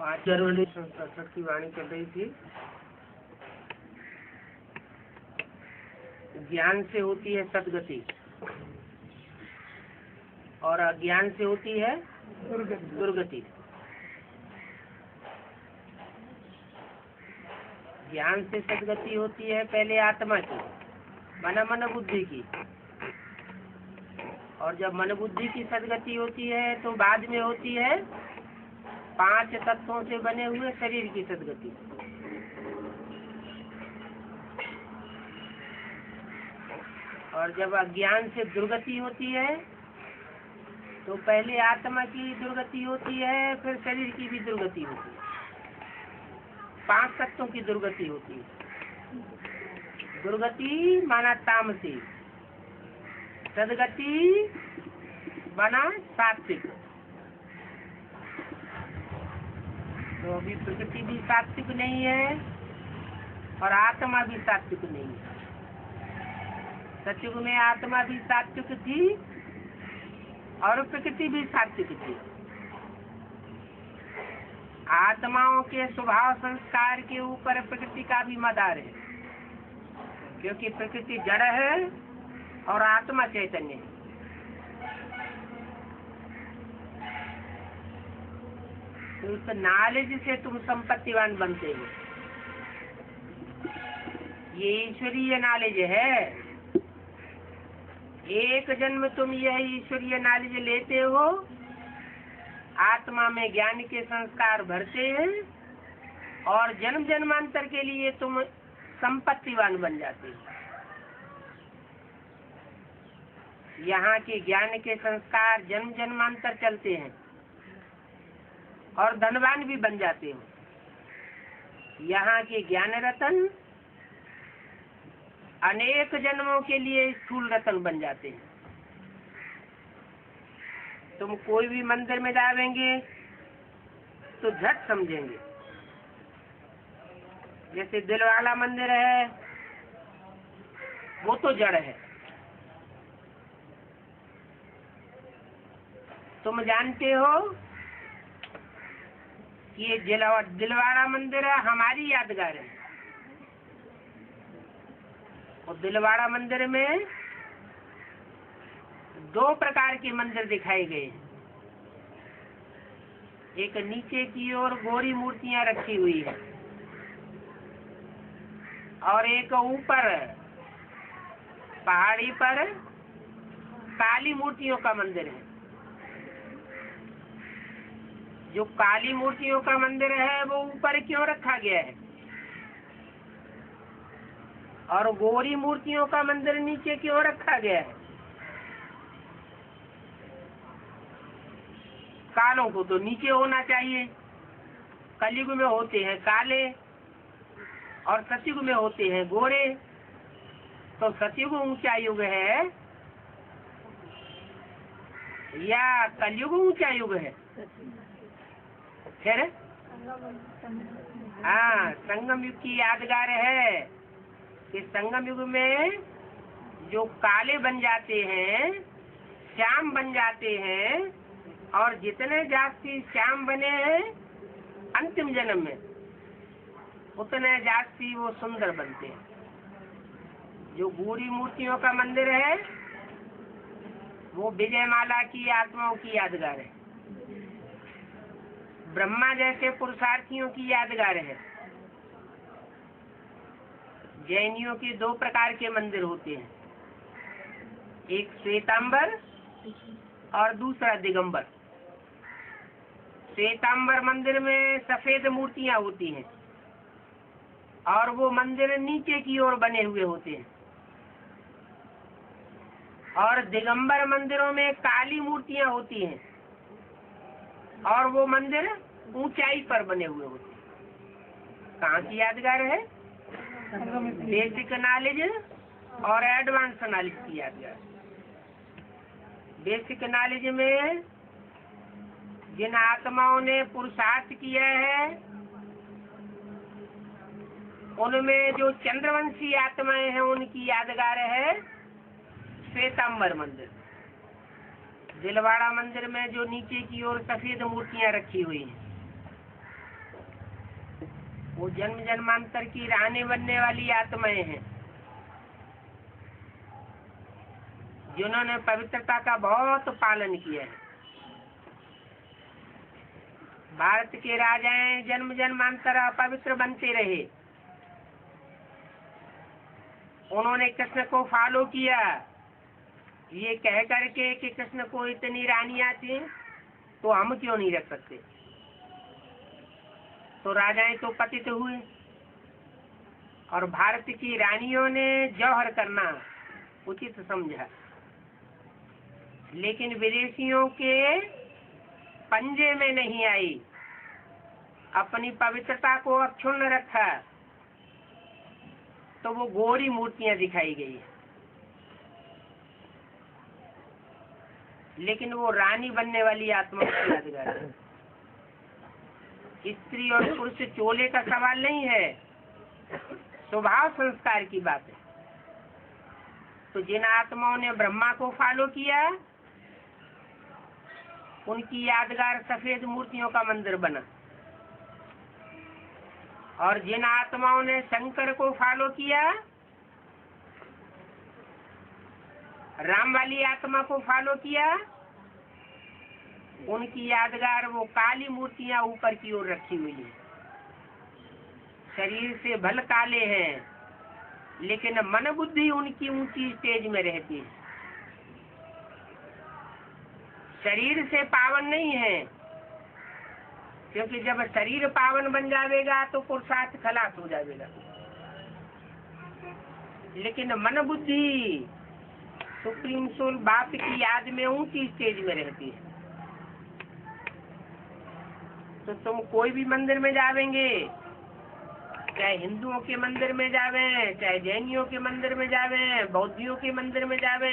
5 जनवरी 1967 की वाणी चल रही थी। ज्ञान से होती है सदगति और अज्ञान से होती है दुर्गति। ज्ञान से सदगति होती है पहले आत्मा की, मन बुद्धि की, और जब मन बुद्धि की सदगति होती है तो बाद में होती है 5 तत्वों से बने हुए शरीर की सदगति। और जब अज्ञान से दुर्गति होती है तो पहले आत्मा की दुर्गति होती है, फिर शरीर की भी दुर्गति होती है। 5 तत्वों की दुर्गति होती है। दुर्गति माना तामसिक, सदगति बना सात्विक। तो अभी प्रकृति भी सात्विक नहीं है और आत्मा भी सात्विक नहीं है। सतयुग में आत्मा भी सात्विक थी और प्रकृति भी सात्विक थी। आत्माओं के स्वभाव संस्कार के ऊपर प्रकृति का भी मदार है, क्योंकि प्रकृति जड़ है और आत्मा चैतन्य है। तो उस नॉलेज से तुम संपत्तिवान बनते हो। ये ईश्वरीय नॉलेज है। एक जन्म तुम यह ईश्वरीय नॉलेज लेते हो, आत्मा में ज्ञान के संस्कार भरते हैं और जन्म जन्मांतर के लिए तुम संपत्तिवान बन जाते हो। यहाँ के ज्ञान के संस्कार जन्म जन्मांतर चलते हैं और धनवान भी बन जाते हो। यहाँ के ज्ञान रतन अनेक जन्मों के लिए स्थूल रतन बन जाते हैं। तुम कोई भी मंदिर में जाएंगे तो झट समझेंगे। जैसे दिल वाला मंदिर है, वो तो जड़ है। तुम जानते हो कि ये दिलवाड़ा मंदिर है, हमारी यादगार है। और दिलवाड़ा मंदिर में 2 प्रकार के मंदिर दिखाए गए। एक नीचे की ओर गोरी मूर्तियां रखी हुई है और एक ऊपर पहाड़ी पर काली मूर्तियों का मंदिर है। जो काली मूर्तियों का मंदिर है वो ऊपर क्यों रखा गया है और गोरी मूर्तियों का मंदिर नीचे क्यों रखा गया है? कालों को तो नीचे होना चाहिए। कलयुग में होते हैं काले और सतयुग में होते हैं गोरे। तो सतयुग ऊंचा युग है या कलयुग ऊंचा युग है? फिर हाँ, संगम युग की यादगार है कि संगम युग में जो काले बन जाते हैं, श्याम बन जाते हैं, और जितने जास्ती श्याम बने हैं अंतिम जन्म में, उतने जास्ती वो सुंदर बनते हैं। जो गोरी मूर्तियों का मंदिर है वो विजयमाला की आत्माओं की यादगार है। ब्रह्मा जैसे पुरुषार्थियों की यादगार है। जैनियों के 2 प्रकार के मंदिर होते हैं, एक श्वेतांबर और दूसरा दिगंबर। श्वेतांबर मंदिर में सफेद मूर्तियां होती हैं और वो मंदिर नीचे की ओर बने हुए होते हैं, और दिगंबर मंदिरों में काली मूर्तियां होती हैं और वो मंदिर ऊंचाई पर बने हुए होते हैं। कहाँ की यादगार है? बेसिक नॉलेज और एडवांस नॉलेज की यादगार। बेसिक नॉलेज में जिन आत्माओं ने पुरुषार्थ किया है उनमें जो चंद्रवंशी आत्माएं हैं उनकी यादगार है श्वेतांबर मंदिर। दिलवाड़ा मंदिर में जो नीचे की ओर सफेद मूर्तियां रखी हुई हैं वो जन्म जन्मांतर की रहने बनने वाली आत्माएं हैं, जिन्होंने पवित्रता का बहुत पालन किया है। भारत के राजाएं जन्म जन्मांतर अपवित्र बनते रहे, उन्होंने कृष्ण को फॉलो किया, ये कह करके कि कृष्ण को इतनी रानियां थी तो हम क्यों नहीं रख सकते। तो राजाएं तो पतित हुए और भारत की रानियों ने जौहर करना उचित समझा, लेकिन विदेशियों के पंजे में नहीं आई, अपनी पवित्रता को अक्षुण्ण रखा, तो वो गोरी मूर्तियां दिखाई गई। लेकिन वो रानी बनने वाली आत्मा की यादगार है। स्त्री और पुरुष चोले का सवाल नहीं है, स्वभाव संस्कार की बात है। तो जिन आत्माओं ने ब्रह्मा को फॉलो किया, उनकी यादगार सफेद मूर्तियों का मंदिर बना, और जिन आत्माओं ने शंकर को फॉलो किया, राम वाली आत्मा को फॉलो किया, उनकी यादगार वो काली मूर्तियां ऊपर की ओर रखी हुई है। शरीर से भल काले हैं, लेकिन मन बुद्धि उनकी ऊंची स्टेज में रहती है। शरीर से पावन नहीं है, क्योंकि जब शरीर पावन बन जाएगा तो पुरुषार्थ खलास हो जाएगा। लेकिन मन बुद्धि सुप्रीम सोल बाप की याद में ऊंची स्टेज में रहती है। तो तुम कोई भी मंदिर में जावेंगे, चाहे हिंदुओं के मंदिर में जावे, चाहे जैनियों के मंदिर में जावे, बौद्धियों के मंदिर में जावे,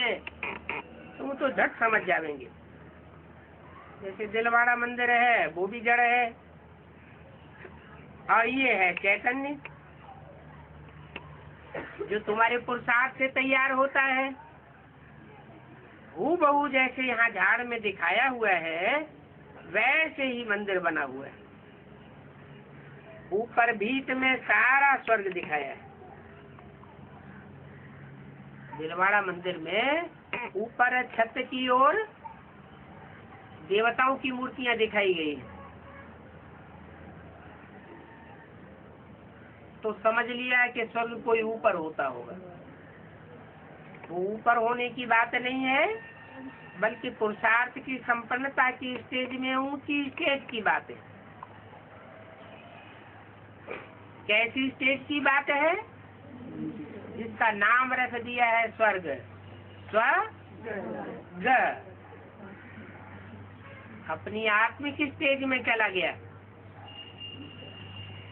तुम तो झट समझ जावेंगे। जैसे दिलवाड़ा मंदिर है, वो भी जड़ है, और ये है चैतन्य, जो तुम्हारे पुरुषार्थ से तैयार होता है। हूबहू जैसे यहाँ झाड़ में दिखाया हुआ है, वैसे ही मंदिर बना हुआ है। ऊपर भीत में सारा स्वर्ग दिखाया है। दिलवाड़ा मंदिर में ऊपर छत की ओर देवताओं की मूर्तियां दिखाई गई, तो समझ लिया कि स्वर्ग कोई ऊपर होता होगा। वो ऊपर होने की बात नहीं है, बल्कि पुरुषार्थ की संपन्नता की स्टेज में ऊंची स्टेज की बात है। कैसी स्टेज की बात है? जिसका नाम रख दिया है स्वर्ग। स्वर्ग अपनी आत्मिक स्टेज में चला गया।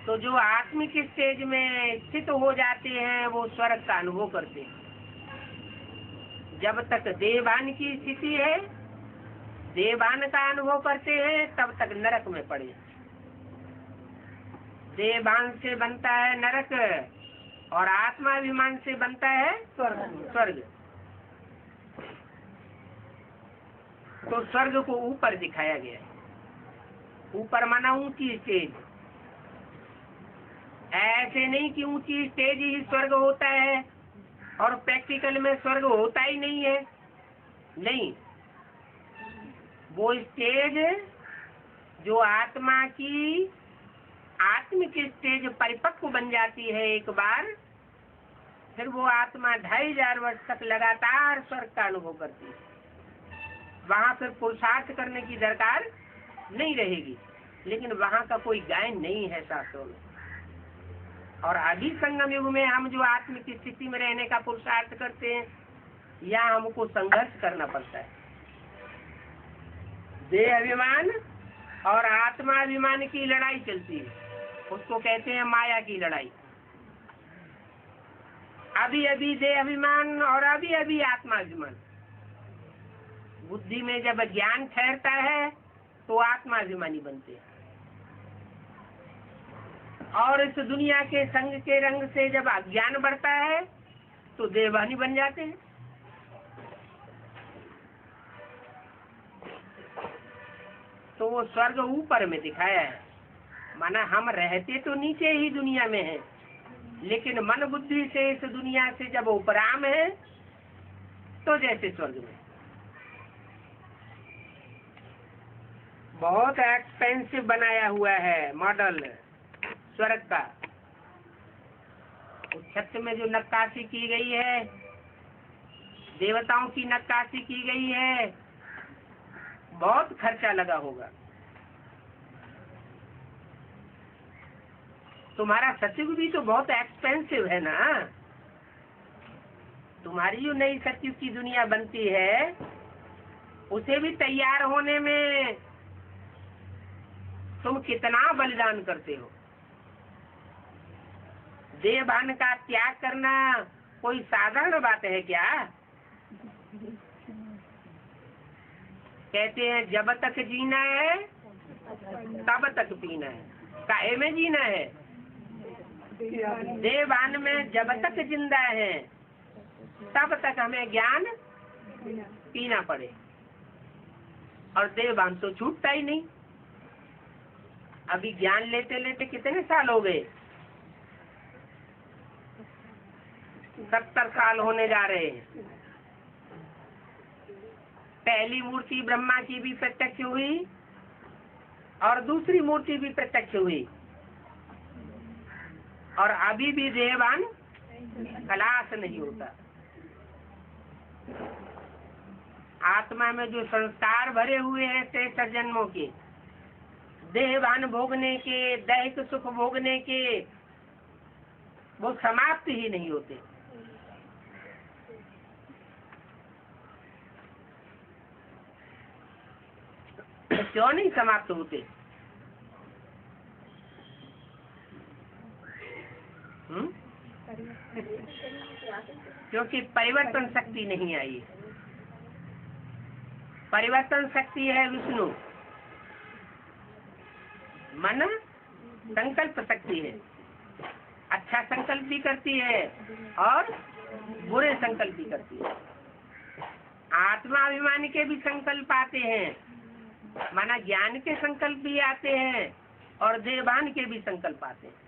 तो जो आत्मिक स्टेज में स्थित हो जाते हैं, वो स्वर्ग का अनुभव करते हैं। जब तक देवान की स्थिति है, देवान का अनुभव करते हैं, तब तक नरक में पड़े। देवान से बनता है नरक, और आत्माभिमान से बनता है स्वर्ग। तो स्वर्ग को ऊपर दिखाया गया है। ऊपर माना ऊंची स्टेज। ऐसे नहीं कि ऊंची स्टेज ही स्वर्ग होता है और प्रैक्टिकल में स्वर्ग होता ही नहीं है। नहीं, वो स्टेज जो आत्मा की आत्मिक स्टेज परिपक्व बन जाती है एक बार, फिर वो आत्मा 2500 वर्ष तक लगातार स्वर्ग का अनुभव करती है। वहाँ फिर पुरुषार्थ करने की दरकार नहीं रहेगी। लेकिन वहाँ का कोई गायन नहीं है शास्त्रों में। और अभी संगम युग में हम जो आत्मिक स्थिति में रहने का पुरुषार्थ करते हैं, यहाँ हमको संघर्ष करना पड़ता है। देह अभिमान और आत्माभिमान की लड़ाई चलती है, उसको कहते हैं माया की लड़ाई। अभी अभी देह अभिमान और अभी अभी आत्माभिमान। बुद्धि में जब ज्ञान ठहरता है तो आत्माभिमानी बनते हैं, और इस दुनिया के संग के रंग से जब अज्ञान बढ़ता है तो देवानी बन जाते हैं। तो वो स्वर्ग ऊपर में दिखाया है, माना हम रहते तो नीचे ही दुनिया में हैं, लेकिन मन बुद्धि से इस दुनिया से जब उपराम है तो जैसे स्वर्ग में। बहुत एक्सपेंसिव बनाया हुआ है मॉडल स्वर्ग का। उस छत में जो नक्काशी की गई है, देवताओं की नक्काशी की गई है, बहुत खर्चा लगा होगा। तुम्हारा सतयुग भी तो बहुत एक्सपेंसिव है ना। तुम्हारी जो नई सतयुग की दुनिया बनती है, उसे भी तैयार होने में तुम कितना बलिदान करते हो। देह भान का त्याग करना कोई साधारण बात है क्या? कहते हैं जब तक जीना है तब तक पीना है। काहे में जीना है? देह भान में जब तक जिंदा है तब तक हमें ज्ञान पीना पड़े, और देह भान तो छूटता ही नहीं। अभी ज्ञान लेते लेते कितने साल हो गए? 70 साल होने जा रहे हैं। पहली मूर्ति ब्रह्मा की भी प्रत्यक्ष हुई और दूसरी मूर्ति भी प्रत्यक्ष हुई, और अभी भी देहभान खलास नहीं होता। आत्मा में जो संस्कार भरे हुए हैं 63 जन्मों के, देहभान भोगने के, दैहिक सुख भोगने के, वो समाप्त ही नहीं होते। क्यों नहीं समाप्त होते? क्योंकि परिवर्तन शक्ति नहीं आई। परिवर्तन शक्ति है विष्णु, मन संकल्प शक्ति है। अच्छा संकल्प भी करती है और बुरे संकल्प भी करती है। आत्माभिमान के भी संकल्प आते हैं, माना ज्ञान के संकल्प भी आते हैं और देहभान के भी संकल्प आते हैं।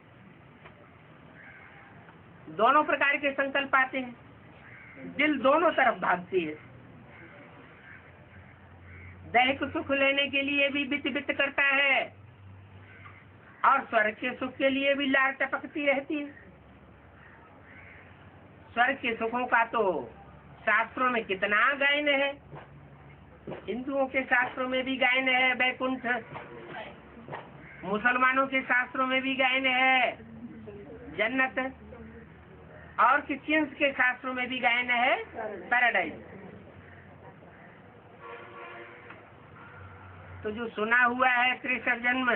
दोनों प्रकार के संकल्प आते हैं। दिल दोनों तरफ भागती है। दैहिक सुख लेने के लिए भी बित बित करता है और स्वर्ग के सुख के लिए भी लार टपकती रहती है। स्वर्ग के सुखों का तो शास्त्रों में कितना गायन है। हिंदुओं के शास्त्रों में भी गायन है वैकुंठ, मुसलमानों के शास्त्रों में भी गायन है जन्नत, और क्रिश्चियंस के शास्त्रों में भी गायन है पैराडाइज। तो जो सुना हुआ है 63 जन्म,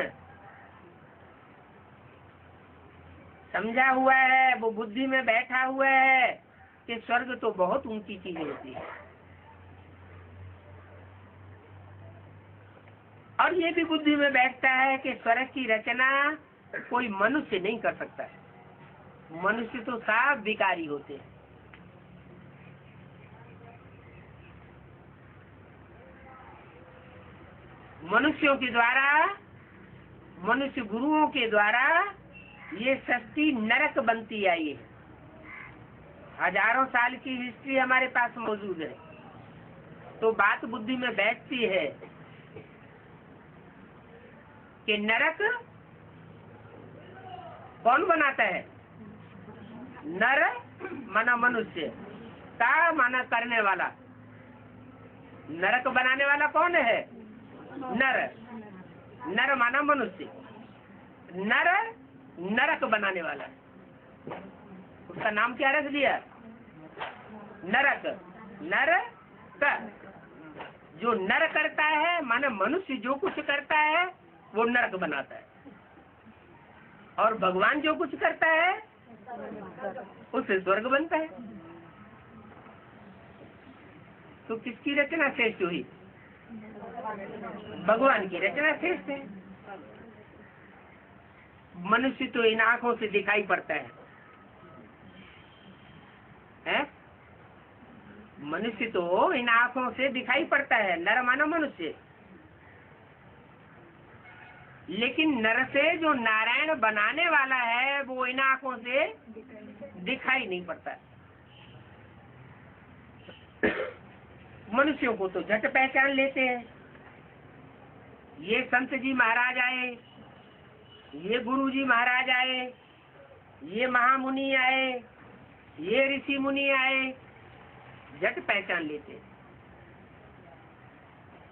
समझा हुआ है, वो बुद्धि में बैठा हुआ है कि स्वर्ग तो बहुत ऊंची चीज होती है। और ये भी बुद्धि में बैठता है कि स्वर्ग की रचना कोई मनुष्य नहीं कर सकता है। मनुष्य तो सब विकारी होते हैं। मनुष्यों के द्वारा, मनुष्य गुरुओं के द्वारा ये सृष्टि नरक बनती आई है। हजारों साल की हिस्ट्री हमारे पास मौजूद है। तो बात बुद्धि में बैठती है कि नरक कौन बनाता है? नर माना मनुष्य, का माना करने वाला। नरक बनाने वाला कौन है? नर। नर माना मनुष्य, नर नरक बनाने वाला। उसका नाम क्या रख दिया? नरक। नर का जो नर करता है, माने मनुष्य जो कुछ करता है वो नरक बनाता है, और भगवान जो कुछ करता है उससे स्वर्ग बनता है। तो किसकी रचना श्रेष्ठ हुई? भगवान की रचना श्रेष्ठ है। मनुष्य तो इन आंखों से दिखाई पड़ता है? मनुष्य तो इन आंखों से दिखाई पड़ता है। नर मानो मनुष्य, लेकिन नर से जो नारायण बनाने वाला है वो इन आंखों से दिखाई नहीं पड़ता। मनुष्यों को तो झट पहचान लेते हैं। ये संत जी महाराज आए, ये गुरु जी महाराज आए, ये महामुनि आए, ये ऋषि मुनि आए, झट पहचान लेते हैं।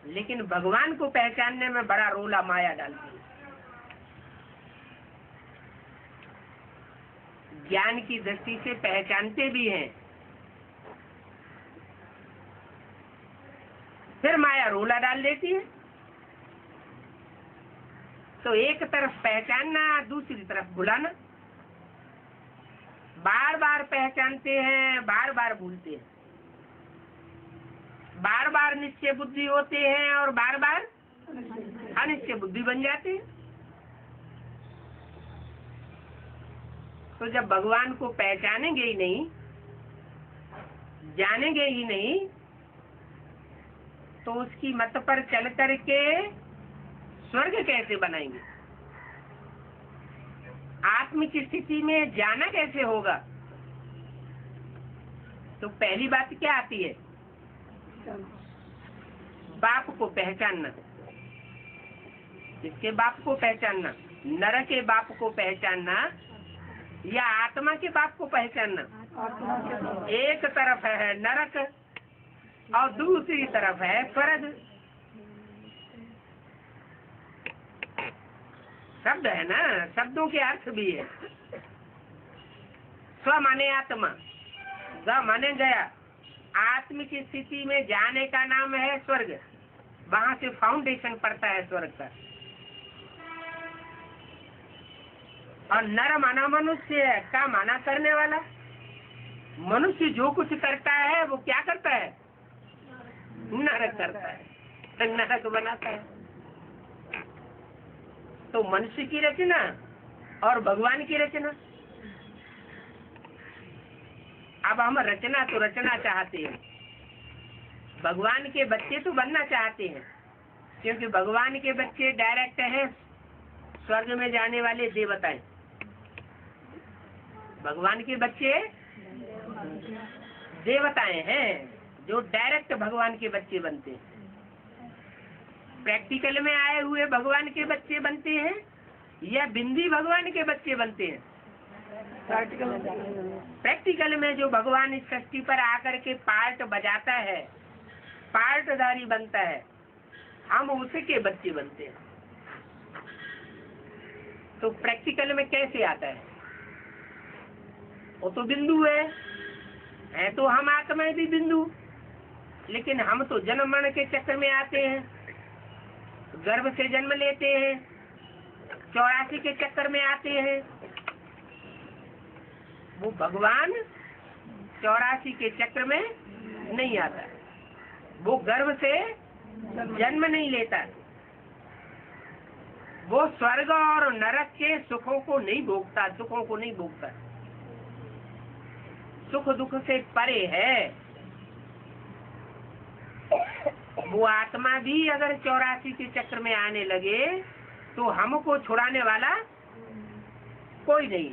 लेकिन भगवान को पहचानने में बड़ा रोला माया डालती है। ज्ञान की दृष्टि से पहचानते भी हैं, फिर माया रोला डाल देती है। तो एक तरफ पहचानना, दूसरी तरफ भुलाना। बार बार पहचानते हैं, बार बार भूलते हैं। बार बार निश्चय बुद्धि होते हैं और बार बार अनिश्चय बुद्धि बन जाते हैं। तो जब भगवान को पहचानेंगे ही नहीं, जानेंगे ही नहीं, तो उसकी मत पर चल करके स्वर्ग कैसे बनाएंगे? आत्म की स्थिति में जाना कैसे होगा? तो पहली बात क्या आती है? बाप को पहचानना। किसके बाप को पहचानना? नर के बाप को पहचानना या आत्मा के बाप को पहचानना? एक तरफ है नरक और दूसरी तरफ है स्वर्ग। शब्द है ना, शब्दों के अर्थ भी है। स्व माने आत्मा, ग माने गया। आत्म की स्थिति में जाने का नाम है स्वर्ग। वहां से फाउंडेशन पड़ता है स्वर्ग का। और नर माना मनुष्य का माना करने वाला। मनुष्य जो कुछ करता है वो क्या करता है? नरक करता है, नरक बनाता है। तो मनुष्य की रचना और भगवान की रचना। अब हम रचना तो रचना चाहते हैं, भगवान के बच्चे तो बनना चाहते हैं, क्योंकि भगवान के बच्चे डायरेक्ट हैं स्वर्ग में जाने वाले देवताएं। भगवान के बच्चे देवताएं हैं जो डायरेक्ट भगवान के बच्चे बनते हैं। प्रैक्टिकल में आए हुए भगवान के बच्चे बनते हैं या बिंदी भगवान के बच्चे बनते हैं? प्रैक्टिकल में जो भगवान इस सृष्टि पर आकर के पार्ट बजाता है, पार्टधारी बनता है, हम उसके बच्चे बनते हैं। तो प्रैक्टिकल में कैसे आता है? वो तो बिंदु है तो हम आत्मा भी बिंदु। लेकिन हम तो जन्म मरण के चक्कर में आते हैं, गर्भ से जन्म लेते हैं, 84 के चक्कर में आते हैं। वो भगवान 84 के चक्र में नहीं आता, वो गर्भ से जन्म नहीं लेता, वो स्वर्ग और नरक के सुखों को नहीं भोगता, सुखों को नहीं भोगता। सुख दुख से परे है। वो आत्मा भी अगर 84 के चक्र में आने लगे तो हमको छुड़ाने वाला कोई नहीं।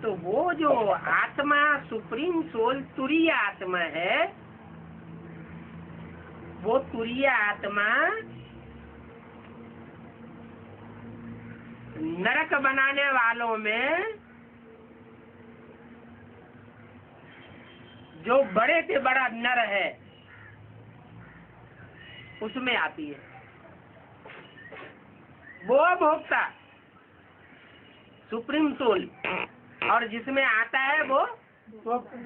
तो वो जो आत्मा सुप्रीम सोल तुरीय आत्मा है, वो तुरीय आत्मा नरक बनाने वालों में जो बड़े से बड़ा नर है उसमें आती है। वो भोक्ता सुप्रीम सोल, और जिसमें आता है वो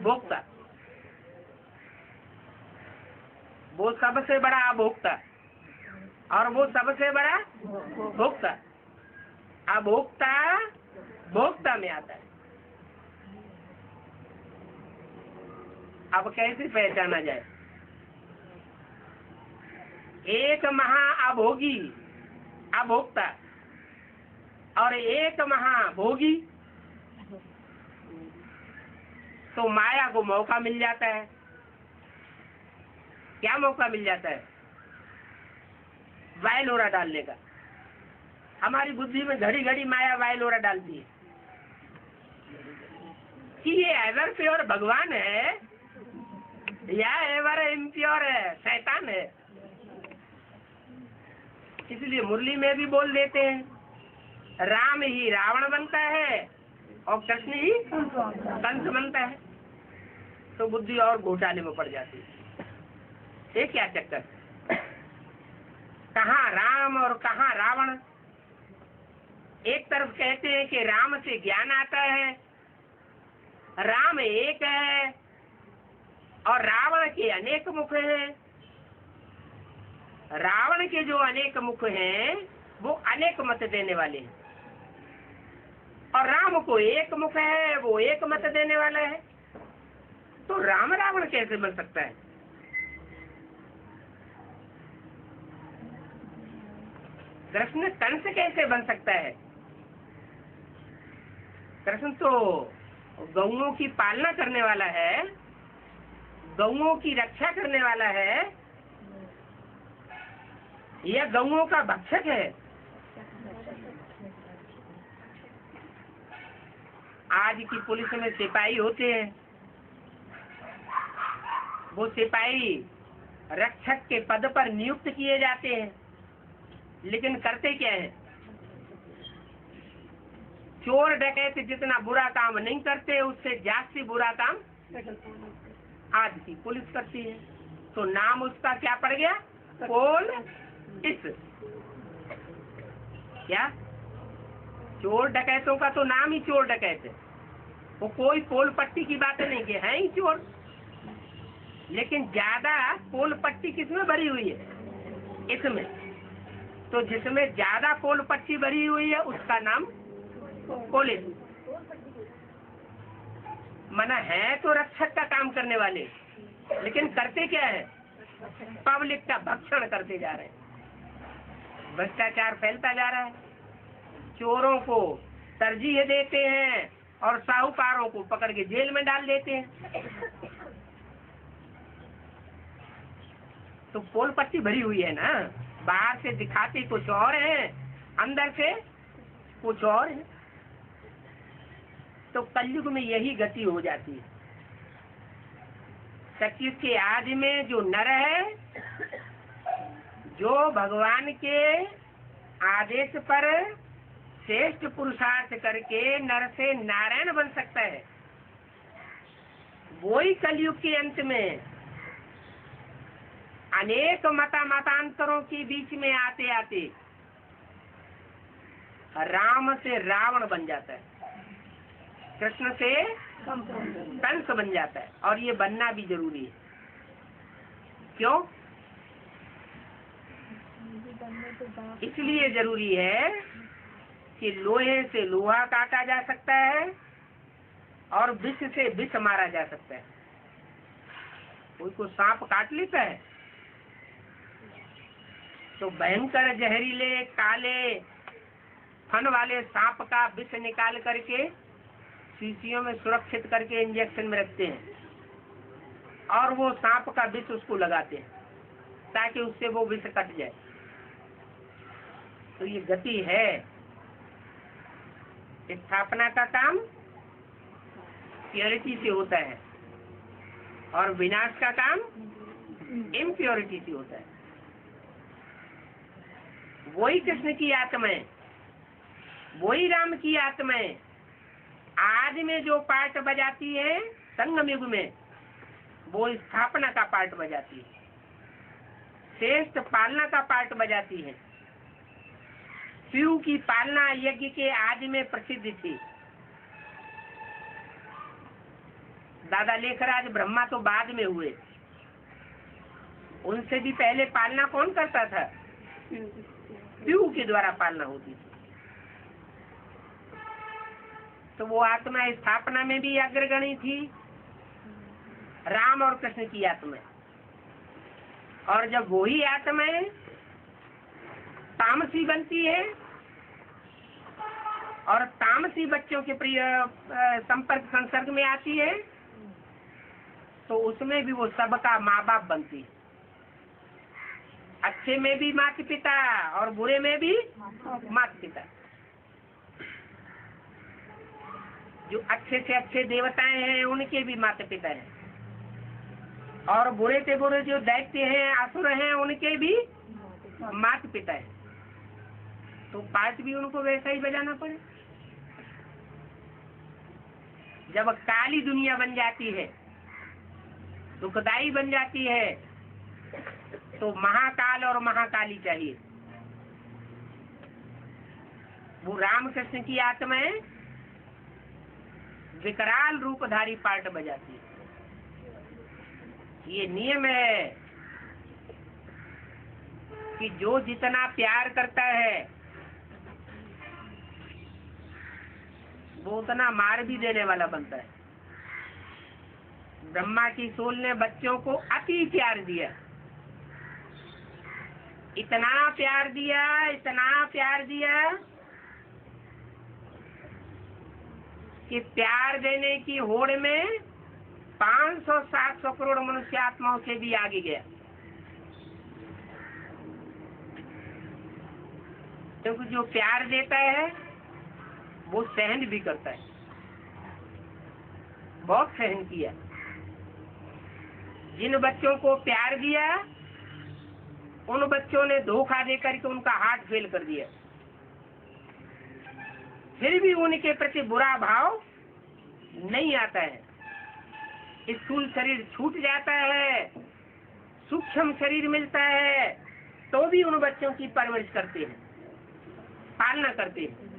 भोक्ता। वो सबसे बड़ा अभोक्ता और वो सबसे बड़ा भोक्ता। अभोक्ता भोक्ता में आता है। अब कैसे पहचाना जाए? एक महा अभोगी अभोक्ता और एक महाभोगी, तो माया को मौका मिल जाता है। क्या मौका मिल जाता है? वायलोरा डालने का। हमारी बुद्धि में घड़ी घड़ी माया वायलोरा डालती है कि ये एवर प्योर भगवान है या एवर इम्प्योर है, शैतान है। इसलिए मुरली में भी बोल देते हैं राम ही रावण बनता है और कृष्ण ही कंस बनता है। तो बुद्धि और घोटाले में पड़ जाती है। ये क्या चक्कर, कहाँ राम और कहाँ रावण। एक तरफ कहते हैं कि राम से ज्ञान आता है, राम एक है और रावण के अनेक मुख हैं। रावण के जो अनेक मुख हैं वो अनेक मत देने वाले हैं और राम को एक मुख है, वो एक मत देने वाला है। तो राम रावण कैसे बन सकता है? कृष्ण कंस कैसे बन सकता है? कृष्ण तो गौओं की पालना करने वाला है, गौओं की रक्षा करने वाला है, यह गौओं का भक्षक है। आज की पुलिस में सिपाही होते हैं, वो सिपाही रक्षक के पद पर नियुक्त किए जाते हैं, लेकिन करते क्या है? चोर डकैत जितना बुरा काम नहीं करते उससे जास्ती बुरा काम आज की पुलिस करती है। तो नाम उसका क्या पड़ गया? पुलिस। क्या चोर डकैतों का तो नाम ही चोर डकैत है। वो कोई पोल पट्टी की बात नहीं कि है ही चोर, लेकिन ज्यादा पोल पट्टी किसमें भरी हुई है? इसमें। तो जिसमें ज्यादा पोल पट्टी भरी हुई है उसका नाम पुलिस। मना है तो रक्षक का काम करने वाले, लेकिन करते क्या है? पब्लिक का भक्षण करते जा रहे हैं। भ्रष्टाचार फैलता जा रहा है, चोरों को तरजीह देते हैं और साहूकारों को पकड़ के जेल में डाल देते हैं। तो पोल पट्टी भरी हुई है ना, बाहर से दिखाते कुछ और है, अंदर से कुछ और है। तो कलयुग में यही गति हो जाती है। सतयुग के आदि में जो नर है, जो भगवान के आदेश पर श्रेष्ठ पुरुषार्थ करके नर से नारायण बन सकता है, वही कलयुग के अंत में अनेक मतांतरों के बीच में आते आते राम से रावण बन जाता है, कृष्ण से कंस बन जाता है। और ये बनना भी जरूरी है। क्यों? इसलिए जरूरी है कि लोहे से लोहा काटा जा सकता है और विष से विष मारा जा सकता है। कोई को सांप काट लेता है तो भयंकर जहरीले काले फन वाले सांप का विष निकाल करके शीशियों में सुरक्षित करके इंजेक्शन में रखते हैं और वो सांप का विष उसको लगाते हैं ताकि उससे वो विष कट जाए। तो ये गति है। स्थापना का काम प्योरिटी से होता है और विनाश का काम इम्प्योरिटी से होता है। वही कृष्ण की आत्माएं, वही राम की आत्माएं आज में जो पार्ट बजाती है संगम युग में, वो स्थापना का पार्ट बजाती है, श्रेष्ठ पालना का पार्ट बजाती है। शिव की पालना यज्ञ के आदि में प्रसिद्ध थी। दादा लेखराज ब्रह्मा तो बाद में हुए, उनसे भी पहले पालना कौन करता था? शिव के द्वारा पालना होती थी। तो वो आत्मा स्थापना में भी अग्रगणी थी, राम और कृष्ण की आत्मा। और जब वही आत्माएं तामसी बनती है और तामसी बच्चों के प्रिय संपर्क संसर्ग में आती है, तो उसमें भी वो सबका माँ बाप बनती है। अच्छे में भी माता पिता और बुरे में भी माता पिता। जो अच्छे से अच्छे देवताएं हैं उनके भी माता पिता हैं, और बुरे से बुरे जो दैत्य हैं असुर हैं उनके भी माता पिता हैं। तो पाठ भी उनको वैसा ही बजाना पड़े। जब काली दुनिया बन जाती है, दुखदाई बन जाती है, तो महाकाल और महाकाली चाहिए। वो रामकृष्ण की आत्माएं विकराल रूपधारी पार्ट बजाती है। ये नियम है कि जो जितना प्यार करता है वो उतना मार भी देने वाला बनता है। ब्रह्मा की सोल ने बच्चों को अति प्यार दिया, इतना प्यार दिया, इतना प्यार दिया कि प्यार देने की होड़ में 500-700 करोड़ मनुष्य आत्माओं से भी आगे गया। क्योंकि जो प्यार देता है वो सहन भी करता है। बहुत सहन किया। जिन बच्चों को प्यार दिया उन बच्चों ने धोखा देकर के उनका हार्ट फेल कर दिया, फिर भी उनके प्रति बुरा भाव नहीं आता है। स्थूल शरीर छूट जाता है, सूक्ष्म शरीर मिलता है, तो भी उन बच्चों की परवरिश करते हैं, पालना करते हैं।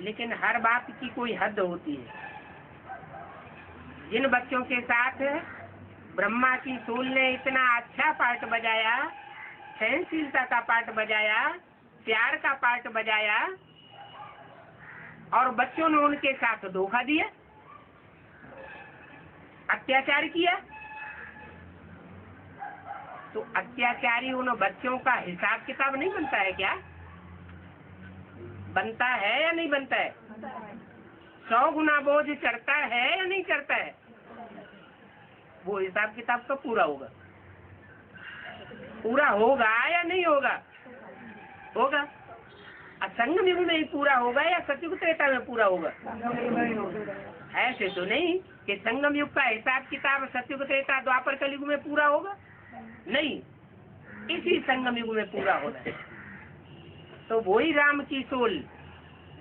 लेकिन हर बात की कोई हद होती है। जिन बच्चों के साथ ब्रह्मा की सोल ने इतना अच्छा पार्ट बजाया, सहनशीलता का पार्ट बजाया, प्यार का पार्ट बजाया, और बच्चों ने उनके साथ धोखा दिया, अत्याचार किया, तो अत्याचारी उन बच्चों का हिसाब किताब नहीं बनता है क्या? बनता है या नहीं बनता है? 100 गुना बोझ चढ़ता है या नहीं चढ़ता है? वो हिसाब किताब तो पूरा होगा। पूरा होगा या नहीं होगा? होगा। असंगम युग में ही पूरा होगा या सतयुग त्रेता में पूरा होगा? ऐसे तो नहीं कि संगम युग का हिसाब किताब सतयुग त्रेता द्वापर कलयुग में पूरा होगा। नहीं, इसी संगम युग में पूरा होना है। तो वही राम की सोल,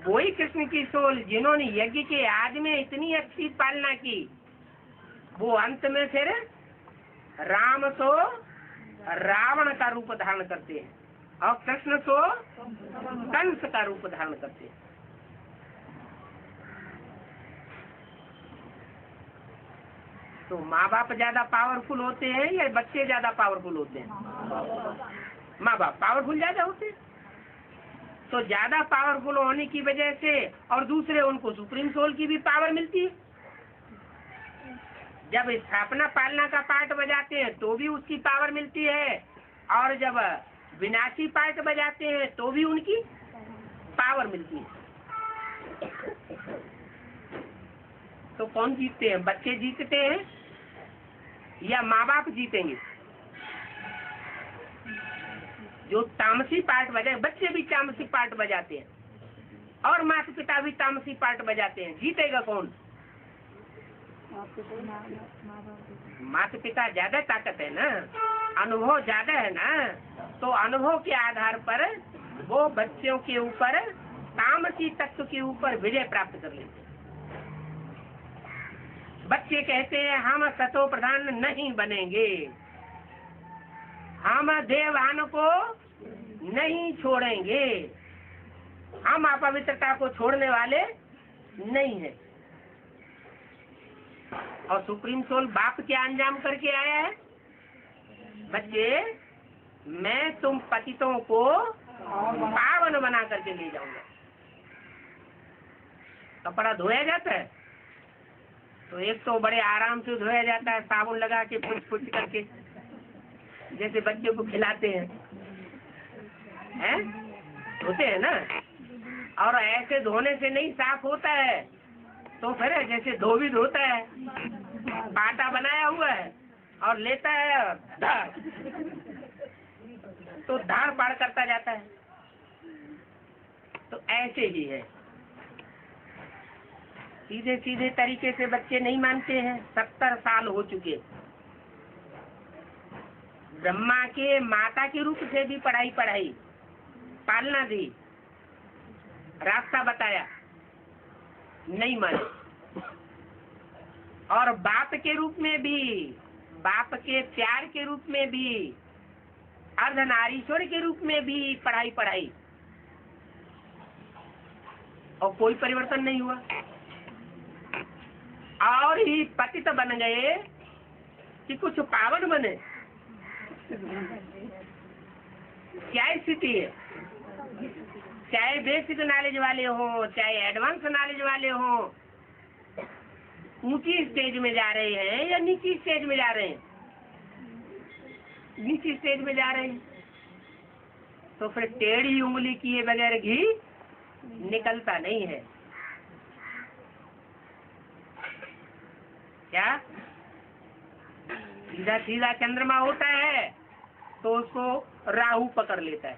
वही कृष्ण की सोल, जिन्होंने यज्ञ के आदि में इतनी अच्छी पालना की, वो अंत में फिर राम सो रावण का रूप धारण करते हैं और कृष्ण सो कंस का रूप धारण करते हैं। तो माँ बाप ज्यादा पावरफुल होते हैं या बच्चे ज्यादा पावरफुल होते हैं? माँ बाप पावरफुल ज्यादा होते हैं। तो ज्यादा पावरफुल होने की वजह से और दूसरे उनको सुप्रीम सोल की भी पावर मिलती है। जब स्थापना पालना का पार्ट बजाते हैं तो भी उसकी पावर मिलती है, और जब विनाशी पार्ट बजाते हैं तो भी उनकी पावर मिलती है। तो कौन जीतते हैं? बच्चे जीतते हैं या माँ बाप जीतेंगे? जो तामसी पार्ट बजाए, बच्चे भी तामसी पार्ट बजाते हैं और माता पिता भी तामसी पार्ट बजाते हैं, जीतेगा कौन? माता पिता ज्यादा ताकत है ना, अनुभव ज्यादा है ना, तो अनुभव के आधार पर वो बच्चों के ऊपर, तामसी तत्व के ऊपर विजय प्राप्त कर लेते हैं। बच्चे कहते हैं हम सतो प्रधान नहीं बनेंगे, हम देववान को नहीं छोड़ेंगे, हम अपवित्रता को छोड़ने वाले नहीं है। और सुप्रीम सोल बाप क्या अंजाम करके आया है? बच्चे, मैं तुम पतितों को पावन बना करके ले जाऊंगा। कपड़ा धोया जाता है तो एक तो बड़े आराम से धोया जाता है, साबुन लगा के फुट फुट करके, जैसे बच्चे को खिलाते हैं, धोते हैं ना। और ऐसे धोने से नहीं साफ होता है, तो फिर जैसे धोबी धोता है, पाटा बनाया हुआ है और लेता है और धार, तो धार पाड़ करता जाता है। तो ऐसे ही है, सीधे सीधे तरीके से बच्चे नहीं मानते हैं। 70 साल हो चुके, ब्रह्मा के माता के रूप से भी पढ़ाई पालना दी, रास्ता बताया, नहीं माने। और बाप के रूप में भी, बाप के प्यार के रूप में भी, अर्धनारीश्वर के रूप में भी पढ़ाई और कोई परिवर्तन नहीं हुआ। और ही पतित बन गए कि कुछ पावन बने। क्या स्थिति है? चाहे बेसिक नॉलेज वाले हो, चाहे एडवांस नॉलेज वाले हो, ऊंची स्टेज में जा रहे हैं या नीची स्टेज में जा रहे हैं? नीची स्टेज में जा रहे हैं। तो फिर टेढ़ी उंगली किए बगैर घी निकलता नहीं है। क्या सीधा सीधा चंद्रमा होता है तो उसको राहु पकड़ लेता है,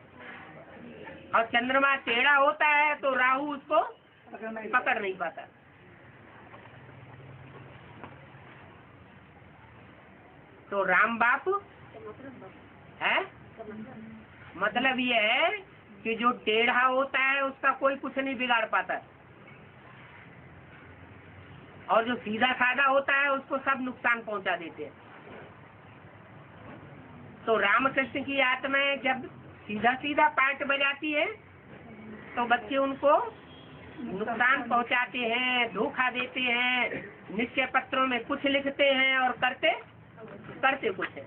और चंद्रमा टेढ़ा होता है तो राहु उसको पकड़ नहीं पाता। तो राम बाप है, मतलब ये है कि जो टेढ़ा होता है उसका कोई कुछ नहीं बिगाड़ पाता, और जो सीधा साधा होता है उसको सब नुकसान पहुंचा देते हैं। तो रामकृष्ण की आत्माएं जब सीधा सीधा पाठ बजाती है तो बच्चे उनको नुकसान पहुंचाते हैं, धोखा देते हैं, निश्चय पत्रों में कुछ लिखते हैं और करते कुछ है।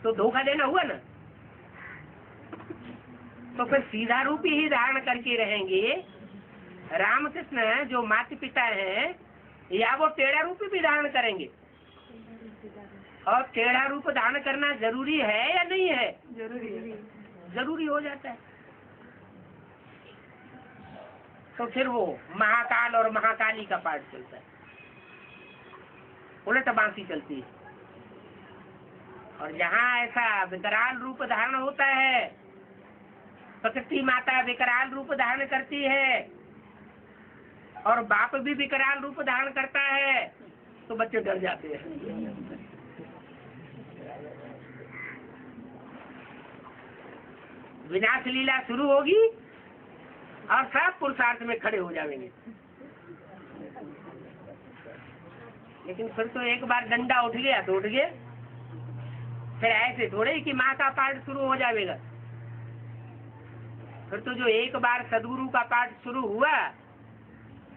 तो धोखा देना हुआ ना। तो फिर सीधा रूप ही धारण करके रहेंगे। रामकृष्ण जो माता पिता हैं, या वो टेढ़ा रूप भी धारण करेंगे? और टेढ़ा रूप धारण करना जरूरी है या नहीं है? जरूरी हो जाता है। तो फिर वो महाकाल और महाकाली का पाठ चलता है, उलट बांसी चलती है। और जहाँ ऐसा विकराल रूप धारण होता है, प्रकृति माता विकराल रूप धारण करती है और बाप भी विकराल रूप धारण करता है, तो बच्चे डर जाते हैं। विनाश लीला शुरू होगी और सब पुरुषार्थ में खड़े हो जाएंगे। लेकिन फिर तो एक बार डंडा उठ गया तो उठ गया। फिर ऐसे थोड़े कि माँ का पाठ शुरू हो जाएगा। फिर तो जो एक बार सदगुरु का पाठ शुरू हुआ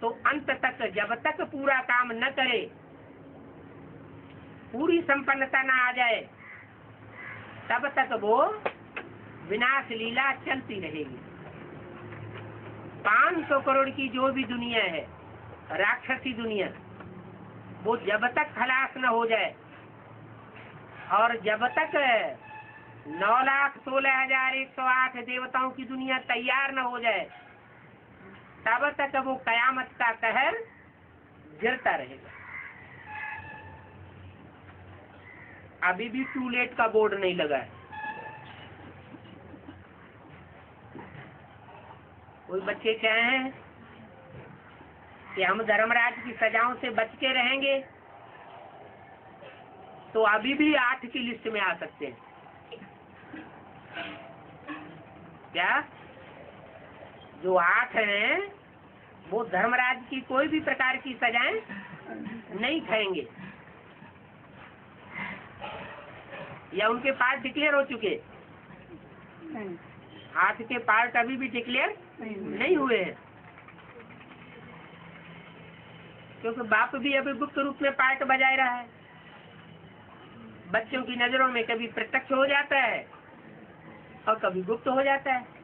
तो अंत तक, जब तक पूरा काम न करे, पूरी संपन्नता न आ जाए, तब तक वो विनाश लीला चलती रहेगी। 500 करोड़ की जो भी दुनिया है, राक्षसी दुनिया, वो जब तक खलास न हो जाए और जब तक 9,16,108 देवताओं की दुनिया तैयार न हो जाए, तब तक वो कयामत का कहर गिरता रहेगा। अभी भी टू लेट का बोर्ड नहीं लगा है। कोई बच्चे चाहें कि हम धर्मराज की सजाओं से बच के रहेंगे, तो अभी भी 8 की लिस्ट में आ सकते हैं। क्या जो 8 हैं वो धर्मराज की कोई भी प्रकार की सजाएं नहीं खाएंगे, या उनके पार्ट डिक्लेयर हो चुके? 8 के पार्ट अभी भी डिक्लेयर नहीं हुए हैं, क्योंकि बाप भी अभी गुप्त रूप में पार्ट बजा रहा है। बच्चों की नजरों में कभी प्रत्यक्ष हो जाता है और कभी गुप्त हो जाता है।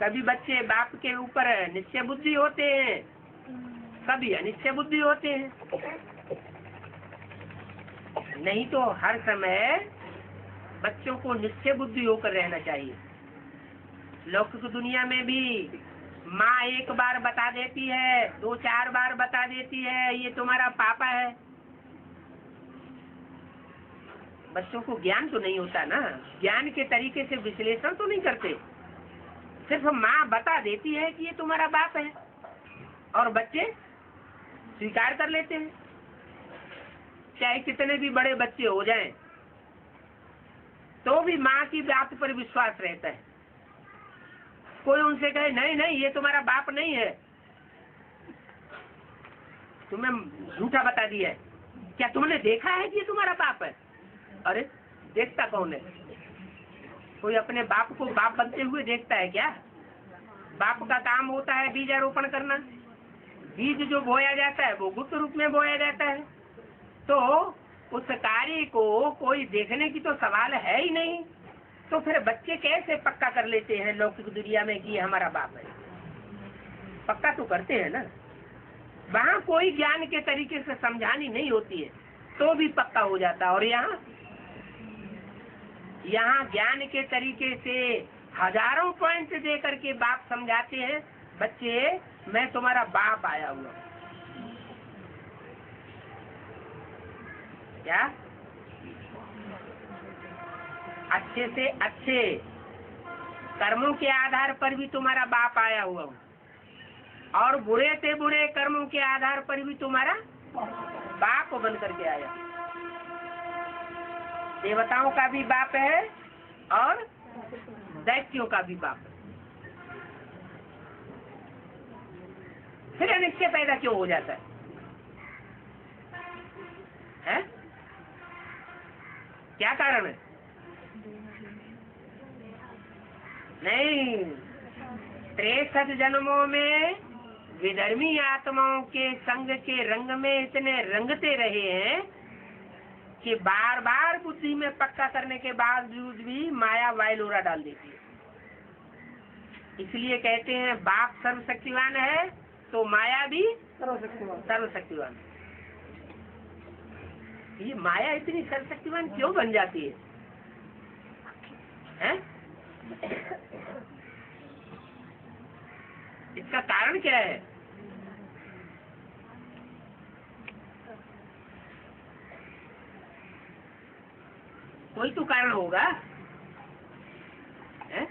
कभी बच्चे बाप के ऊपर निश्चय बुद्धि होते हैं, कभी अनिश्चय बुद्धि होते हैं। नहीं तो हर समय बच्चों को निश्चय बुद्धि होकर रहना चाहिए। लौकिक दुनिया में भी माँ एक बार बता देती है, 2-4 बार बता देती है, ये तुम्हारा पापा है। बच्चों को ज्ञान तो नहीं होता ना, ज्ञान के तरीके से विश्लेषण तो नहीं करते। सिर्फ माँ बता देती है कि ये तुम्हारा बाप है और बच्चे स्वीकार कर लेते हैं। चाहे कितने भी बड़े बच्चे हो जाएं, तो भी माँ की बात पर विश्वास रहता है। कोई उनसे कहे नहीं नहीं ये तुम्हारा बाप नहीं है, तुम्हें झूठा बता दिया है, क्या तुमने देखा है कि ये तुम्हारा बाप है? अरे देखता कौन है? कोई अपने बाप को बाप बनते हुए देखता है क्या? बाप का काम होता है बीजारोपण करना। बीज जो बोया जाता है वो गुप्त रूप में बोया जाता है, तो उस कार्य को कोई देखने की तो सवाल है ही नहीं। तो फिर बच्चे कैसे पक्का कर लेते हैं लौकिक दुनिया में कि ये हमारा बाप है? पक्का तो करते हैं ना। वहाँ कोई ज्ञान के तरीके से समझानी नहीं होती है तो भी पक्का हो जाता। और यहाँ ज्ञान के तरीके से हजारों पॉइंट दे करके बाप समझाते हैं, बच्चे मैं तुम्हारा बाप आया हुआ। क्या अच्छे से अच्छे कर्मों के आधार पर भी तुम्हारा बाप आया हुआ हूँ, और बुरे से बुरे कर्मों के आधार पर भी तुम्हारा बाप बन करके आया। देवताओं का भी बाप है और दैत्यों का भी बाप है। फिर अनिश्चय पैदा क्यों हो जाता है? क्या कारण है? नहीं, 63 जन्मों में विधर्मी आत्माओं के संग के रंग में इतने रंगते रहे हैं कि बार बार बुद्धि में पक्का करने के बावजूद भी माया वायलोरा डाल देती है। इसलिए कहते हैं बाप सर्वशक्तिवान है तो माया भी सर्वशक्तिवान। ये माया इतनी सर्वशक्तिवान क्यों बन जाती है? इसका कारण क्या है? कोई तो कारण होगा। है?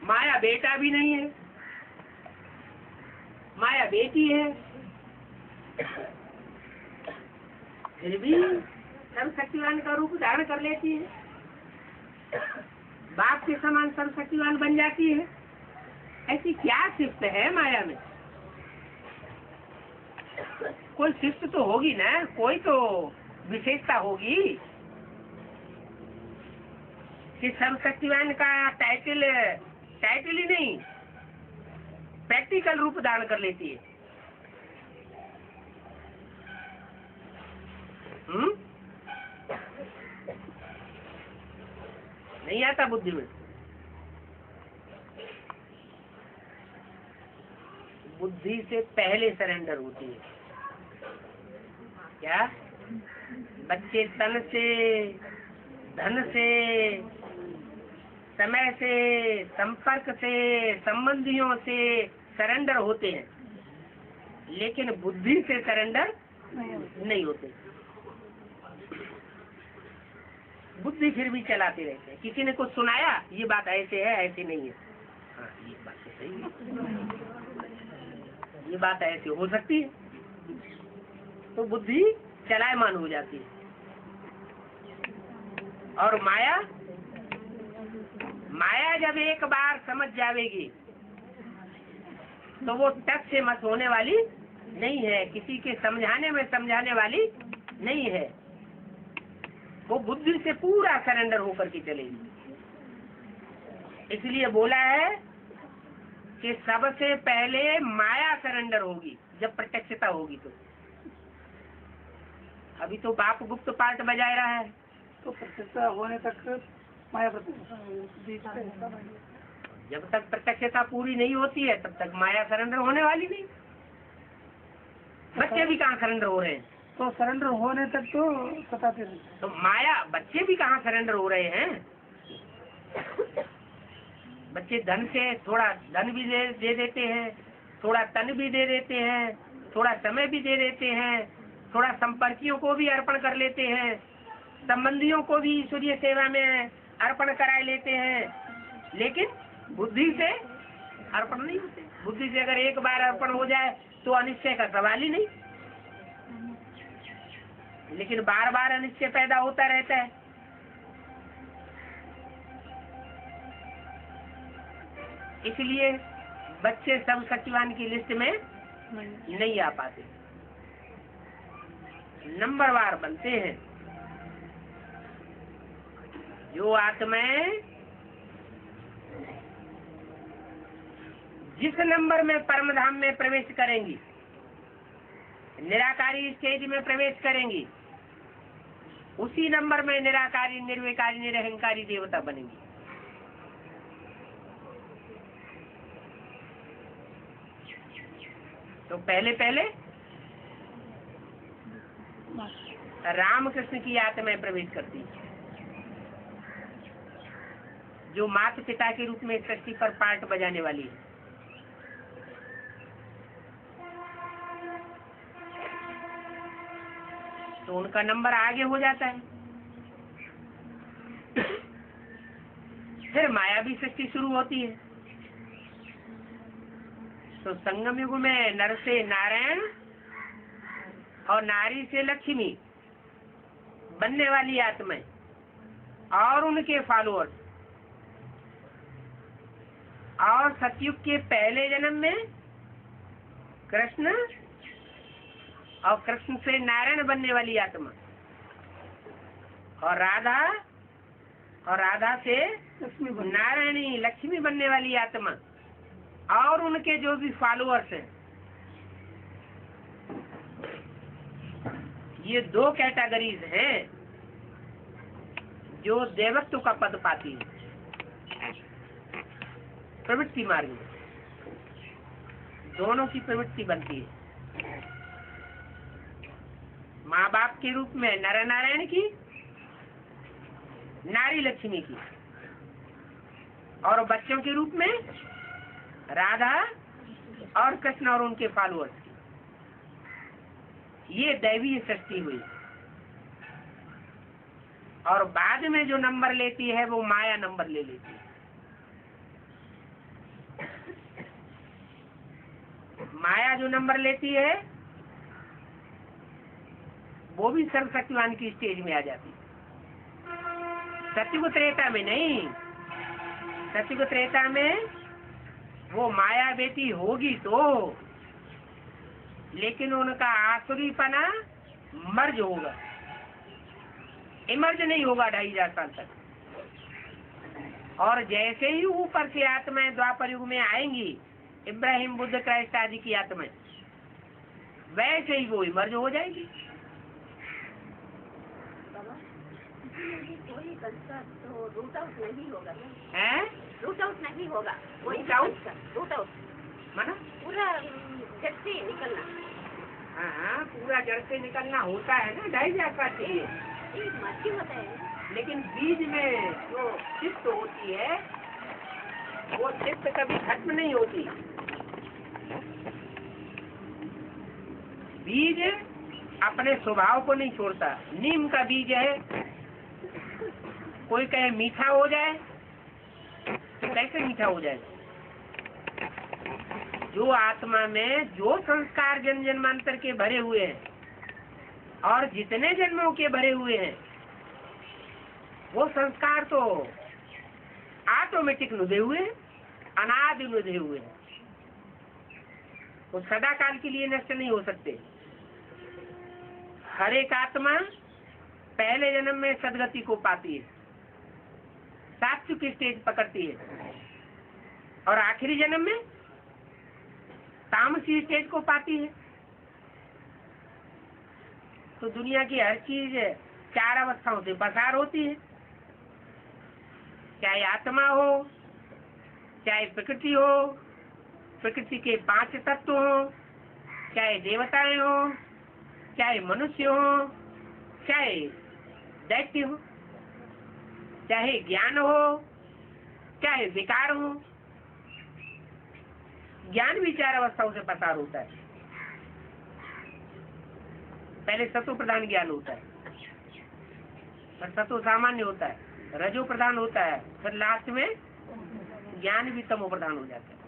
माया बेटा भी नहीं है, माया बेटी है, फिर भी सर्वशक्तिवान का रूप धारण कर लेती है, बाप के समान सर्वशक्तिवान बन जाती है। ऐसी क्या शिफ्ट है माया में? कोई शिफ्ट तो होगी ना, कोई तो विशेषता होगी कि सर्वशक्तिवान का टाइटल ही नहीं, प्रैक्टिकल रूप धारण कर लेती है। नहीं आता बुद्धि में। बुद्धि से पहले सरेंडर होती है। क्या? बच्चे तन से, धन से, समय से, संपर्क से, संबंधियों से सरेंडर होते हैं, लेकिन बुद्धि से सरेंडर नहीं होते। बुद्धि फिर भी चलाते रहते हैं। किसी ने कुछ सुनाया, ये बात ऐसे है, ऐसे नहीं है। हाँ, ये बात तो सही है, ये बात ऐसे हो सकती है, तो बुद्धि चलायमान हो जाती है। और माया जब एक बार समझ जाएगी तो वो टच से मत होने वाली नहीं है, किसी के समझाने वाली नहीं है। वो बुद्धि से पूरा सरेंडर होकर के चलेगी। इसलिए बोला है कि सबसे पहले माया सरेंडर होगी जब प्रत्यक्षता होगी। तो अभी तो बाप गुप्त पार्ट बजा रहा है, तो प्रत्यक्षता होने तक माया जब तक प्रत्यक्षता पूरी नहीं होती है तब तक माया सरेंडर होने वाली नहीं। बच्चे भी कहाँ सरेंडर हो रहे हैं? तो सरेंडर होने तक तो सताते रहते। तो माया बच्चे भी कहाँ सरेंडर हो रहे हैं? बच्चे धन से थोड़ा धन भी दे देते हैं, थोड़ा तन भी दे देते हैं, थोड़ा समय भी दे देते हैं, थोड़ा संपर्कियों को भी अर्पण कर लेते हैं, संबंधियों को भी ईश्वरीय सेवा में अर्पण कराए लेते हैं, लेकिन बुद्धि से अर्पण नहीं होते। बुद्धि से अगर एक बार अर्पण हो जाए तो अनिश्चय का सवाल ही नहीं, लेकिन बार बार अनिश्चय पैदा होता रहता है। इसलिए बच्चे सब सत्यवान की लिस्ट में नहीं आ पाते, नंबरवार बनते हैं। जो आत्माएं जिस नंबर में परम धाम में प्रवेश करेंगी, निराकारी स्टेज में प्रवेश करेंगी, उसी नंबर में निराकारी, निर्विकारी, निरहंकारी देवता बनेंगी। तो पहले पहले रामकृष्ण की आत्माएं प्रवेश करती है, जो माता पिता के रूप में सृष्टि पर पार्ट बजाने वाली है। तो उनका नंबर आगे हो जाता है। फिर मायावी सृष्टि शुरू होती है। तो संगम युग में नर से नारायण और नारी से लक्ष्मी बनने वाली आत्माएं और उनके फॉलोअर्स, और सतयुग के पहले जन्म में कृष्ण और कृष्ण से नारायण बनने वाली आत्मा, और राधा से नारायणी लक्ष्मी बनने वाली आत्मा, और उनके जो भी फॉलोअर्स हैं। ये दो कैटेगरीज हैं जो देवत्व का पद पाती है प्रवृत्ति मार्ग में। दोनों की प्रवृत्ति बनती है, माँ बाप के रूप में नर नारायण की, नारी लक्ष्मी की, और बच्चों के रूप में राधा और कृष्ण और उनके फॉलोअर्स की। ये दैवीय सृष्टि हुई। और बाद में जो नंबर लेती है वो माया नंबर ले लेती है। माया जो नंबर लेती है वो भी सर्वशक्तिवान की स्टेज में आ जाती है। सत्युग त्रेता में नहीं, सत्युग त्रेता में वो माया बेटी होगी तो, लेकिन उनका आसुरीपना मर्ज होगा, इमर्ज नहीं होगा 2500 साल तक। और जैसे ही ऊपर से आत्माएं द्वापर युग में आएंगी, इब्राहिम, बुद्ध, क्राइस्ट आदि की आत्माएं, वैसे ही वो इमर्ज हो जाएगी। कोई तो रूट आउट नहीं होगा, हैं? रूट आउट नहीं होगा, कोई रूट आउट? रूट आउट माना पूरा जड़ से निकलना। हाँ, पूरा जड़ से निकलना होता है ना 2500 साल के लिए, मर्जी होता है। लेकिन बीज में जो चित्त होती है वो चित्त कभी खत्म नहीं होती। बीज अपने स्वभाव को नहीं छोड़ता। नीम का बीज है, कोई कहे मीठा हो जाए तो कैसे मीठा हो जाए? जो आत्मा में जो संस्कार जन्म जन्मांतर के भरे हुए हैं और जितने जन्मों के भरे हुए हैं, वो संस्कार तो ऑटोमेटिक नुदे हुए हैं, अनादि नुदे हुए हैं। वो सदा काल के लिए नष्ट नहीं हो सकते। हर एक आत्मा पहले जन्म में सदगति को पाती है, सात्विक स्टेज पकड़ती है, और आखिरी जन्म में तामसी स्टेज को पाती है। तो दुनिया की हर चीज 4 अवस्थाओं से पसार होती है, चाहे आत्मा हो, चाहे प्रकृति हो, प्रकृति के 5 तत्व हो, चाहे देवताएं हो, चाहे मनुष्य हो, चाहे दैत्य हो, चाहे ज्ञान हो, चाहे विकार हो। ज्ञान भी 4 अवस्थाओं से पसार होता है। पहले सत्व प्रधान ज्ञान होता है, और सतो सामान्य होता है, रजो प्रधान होता है, फिर लास्ट में ज्ञान भी तमो प्रधान हो जाता है।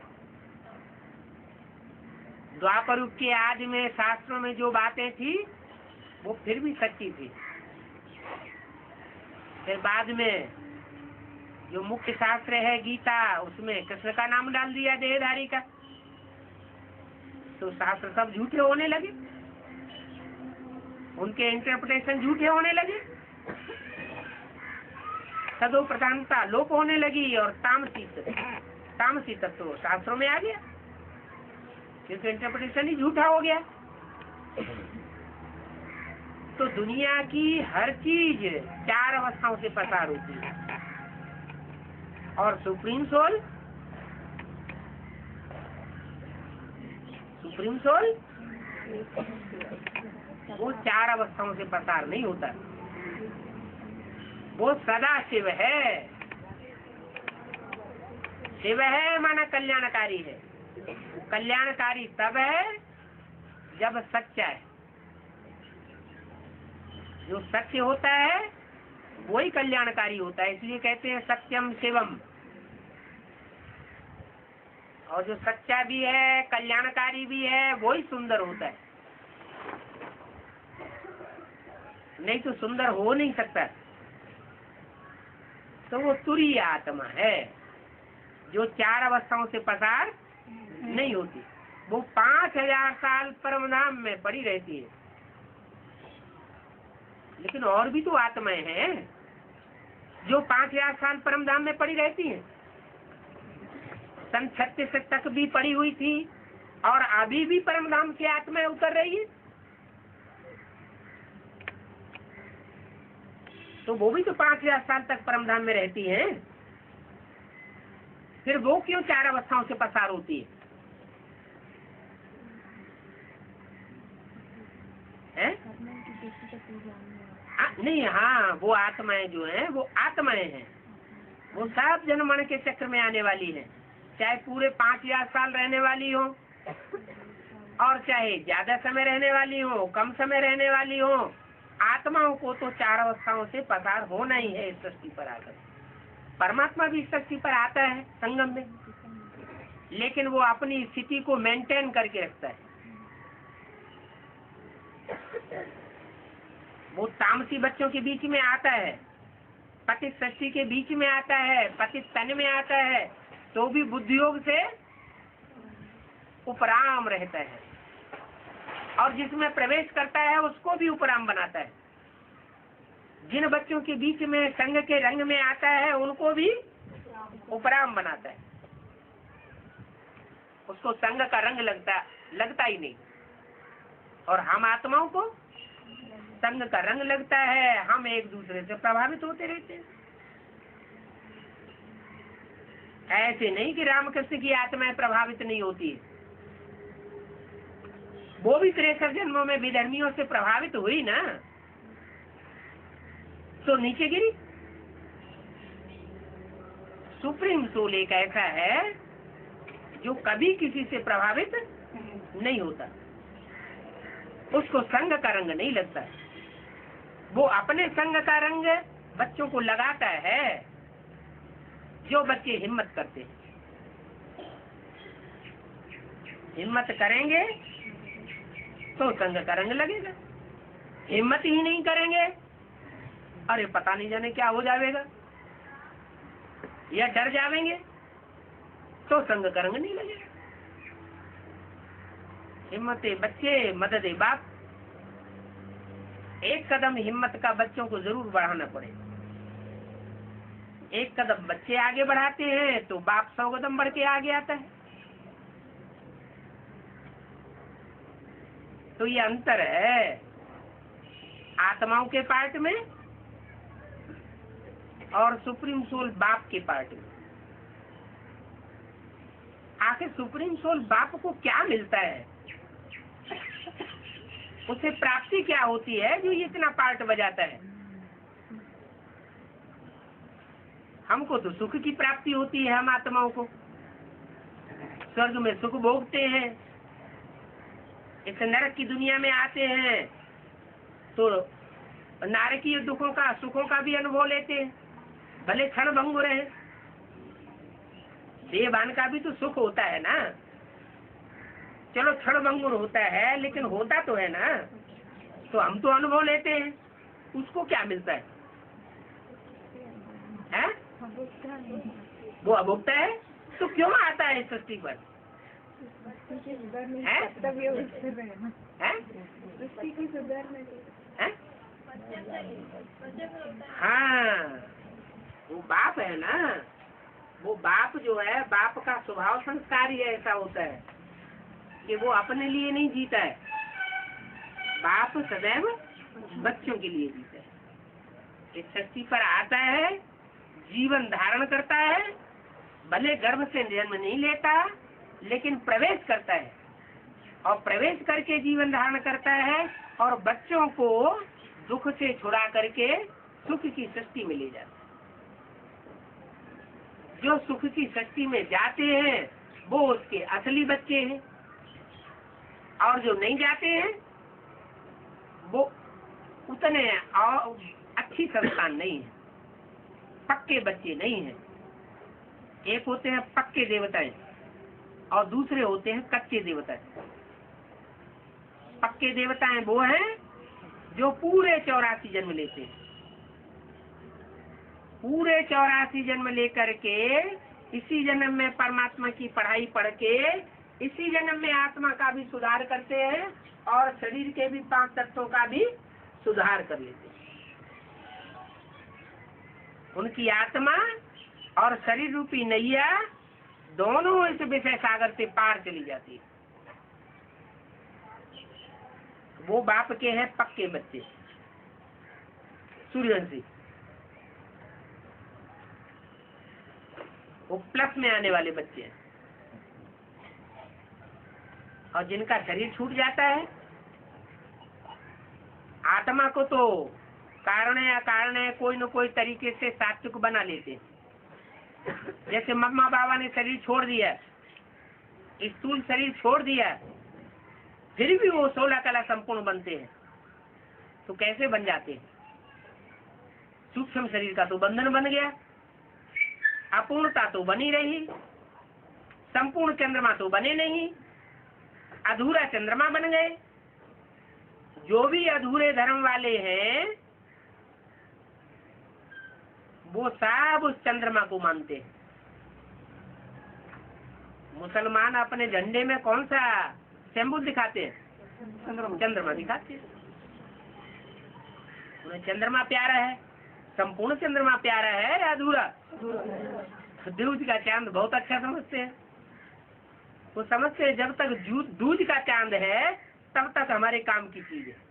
द्वापर युग के आदि में शास्त्रों में जो बातें थी वो फिर भी सच्ची थी। फिर बाद में जो मुख्य शास्त्र है गीता, उसमें कृष्ण का नाम डाल दिया देहधारी का, तो शास्त्र सब झूठे होने लगे, उनके इंटरप्रिटेशन झूठे होने लगे, सदो प्रधानता लोप होने लगी और तामसी तत्व शास्त्रों में आ गया, क्योंकि इंटरप्रिटेशन ही झूठा हो गया। तो दुनिया की हर चीज 4 अवस्थाओं से पसार होती है, और सुप्रीम सोल वो 4 अवस्थाओं से पसार नहीं होता, वो सदा शिव है। शिव है माना कल्याणकारी है। कल्याणकारी तब है जब सच्चा है। जो सत्य होता है वही कल्याणकारी होता है, इसलिए कहते हैं सत्यम शिवम। और जो सच्चा भी है, कल्याणकारी भी है, वही सुंदर होता है, नहीं तो सुंदर हो नहीं सकता। तो वो तुरीय आत्मा है जो 4 अवस्थाओं से पसार नहीं होती। वो 5000 साल परम धाम में पड़ी रहती है। लेकिन और भी तो आत्माएं हैं जो 5000 साल परम धाम में पड़ी रहती हैं। सन 36 तक भी पड़ी हुई थी और अभी भी परम धाम से आत्माएं उतर रही है। तो वो भी तो 5000 साल तक परम धाम में रहती हैं। फिर वो क्यों 4 अवस्थाओं से पसार होती है? नहीं, हाँ, वो आत्माएं जो हैं वो आत्माएं हैं, वो सब जन्म मरण के चक्र में आने वाली हैं, चाहे पूरे 5000 साल रहने वाली हो और चाहे ज्यादा समय रहने वाली हो, कम समय रहने वाली हो। आत्माओं को तो 4 अवस्थाओं से पसार होना ही है इस सृष्टि पर आकर। परमात्मा भी इस सृष्टि पर आता है संगम में, लेकिन वो अपनी स्थिति को मेंटेन करके रखता है। वो तामसी बच्चों के बीच में आता है, पतित सृष्टि के बीच में आता है, पतित तन में आता है, तो भी बुद्धियोग से उपराम रहता है, और जिसमें प्रवेश करता है उसको भी उपराम बनाता है। जिन बच्चों के बीच में संग के रंग में आता है उनको भी उपराम बनाता है। उसको संग का रंग लगता ही नहीं, और हम आत्माओं को संग का रंग लगता है। हम एक दूसरे से प्रभावित होते रहते हैं। ऐसे नहीं कि रामकृष्ण की आत्माएं प्रभावित नहीं होती है, वो भी 63 जन्मों में विधर्मियों से प्रभावित हुई ना, तो नीचे गिरी। सुप्रीम सोल एक ऐसा है जो कभी किसी से प्रभावित नहीं होता, उसको संग का रंग नहीं लगता। वो अपने संग का रंग बच्चों को लगाता है, जो बच्चे हिम्मत करते हैं। हिम्मत करेंगे तो संग का रंग लगेगा, हिम्मत ही नहीं करेंगे, अरे पता नहीं जाने क्या हो जाएगा, या डर जाएंगे तो संग का रंग नहीं लगेगा। हिम्मते बच्चे मददे बाप। एक कदम हिम्मत का बच्चों को जरूर बढ़ाना पड़ेगा। एक कदम बच्चे आगे बढ़ाते हैं तो बाप 100 कदम बढ़ के आगे आता है। तो ये अंतर है आत्माओं के पार्ट में और सुप्रीम सोल बाप के पार्ट में। आखिर सुप्रीम सोल बाप को क्या मिलता है, उसे प्राप्ति क्या होती है जो ये इतना पार्ट बजाता है? हमको तो सुख की प्राप्ति होती है। हम आत्माओं को स्वर्ग में सुख भोगते हैं, इस नरक की दुनिया में आते हैं तो नारकीय दुखों का सुखों का भी अनुभव लेते हैं, भले क्षण भंगुर है। देहभान का भी तो सुख होता है ना, चलो क्षण भंगुर होता है लेकिन होता तो है ना, तो हम तो अनुभव लेते हैं। उसको क्या मिलता है? वो अभुक्ता है, तो क्यों आता है इस सृष्टि पर? हैं? हैं? हाँ, वो बाप है ना, वो बाप जो है, बाप का स्वभाव संस्कार ही ऐसा होता है कि वो अपने लिए नहीं जीता है, बाप सदैव बच्चों के लिए जीता है। इस सृष्टि पर आता है, जीवन धारण करता है, भले गर्भ से जन्म नहीं लेता लेकिन प्रवेश करता है, और प्रवेश करके जीवन धारण करता है, और बच्चों को दुख से छुड़ा करके सुख की सृष्टि में ले जाता है। जो सुख की सृष्टि में जाते हैं वो उसके असली बच्चे हैं, और जो नहीं जाते हैं वो उतने अच्छी संतान नहीं है, पक्के बच्चे नहीं हैं। एक होते हैं पक्के देवताएं और दूसरे होते हैं कच्चे देवताएं। पक्के देवताएं वो हैं जो पूरे 84 जन्म लेते हैं, पूरे 84 जन्म लेकर के इसी जन्म में परमात्मा की पढ़ाई पढ़ के इसी जन्म में आत्मा का भी सुधार करते हैं और शरीर के भी 5 तत्वों का भी सुधार कर लेते हैं। उनकी आत्मा और शरीर रूपी नैया दोनों इस विषय सागर से पार चली जाती है। वो बाप के हैं पक्के बच्चे, सूर्यवंशी, वो प्लस में आने वाले बच्चे हैं। और जिनका शरीर छूट जाता है, आत्मा को तो कारण या कारण है कोई न कोई तरीके से सात्विक बना लेते हैं। जैसे मम्मा बाबा ने शरीर छोड़ दिया, स्थूल शरीर छोड़ दिया, फिर भी वो 16 कला संपूर्ण बनते हैं। तो कैसे बन जाते हैं? सूक्ष्म शरीर का तो बंधन बन गया, अपूर्णता तो बनी रही, संपूर्ण चंद्रमा तो बने नहीं, अधूरा चंद्रमा बन गए। जो भी अधूरे धर्म वाले हैं वो सब उस चंद्रमा को मानते हैं। मुसलमान अपने झंडे में कौन सा सिंबल दिखाते हैं? चंद्रमा दिखाते हैं। उन्हें चंद्रमा प्यारा है, संपूर्ण चंद्रमा प्यारा है या अधूरा? दूज का चांद बहुत अच्छा समझते हैं। वो समझते हैं जब तक दूज का चांद है तब तक हमारे काम की चीज है।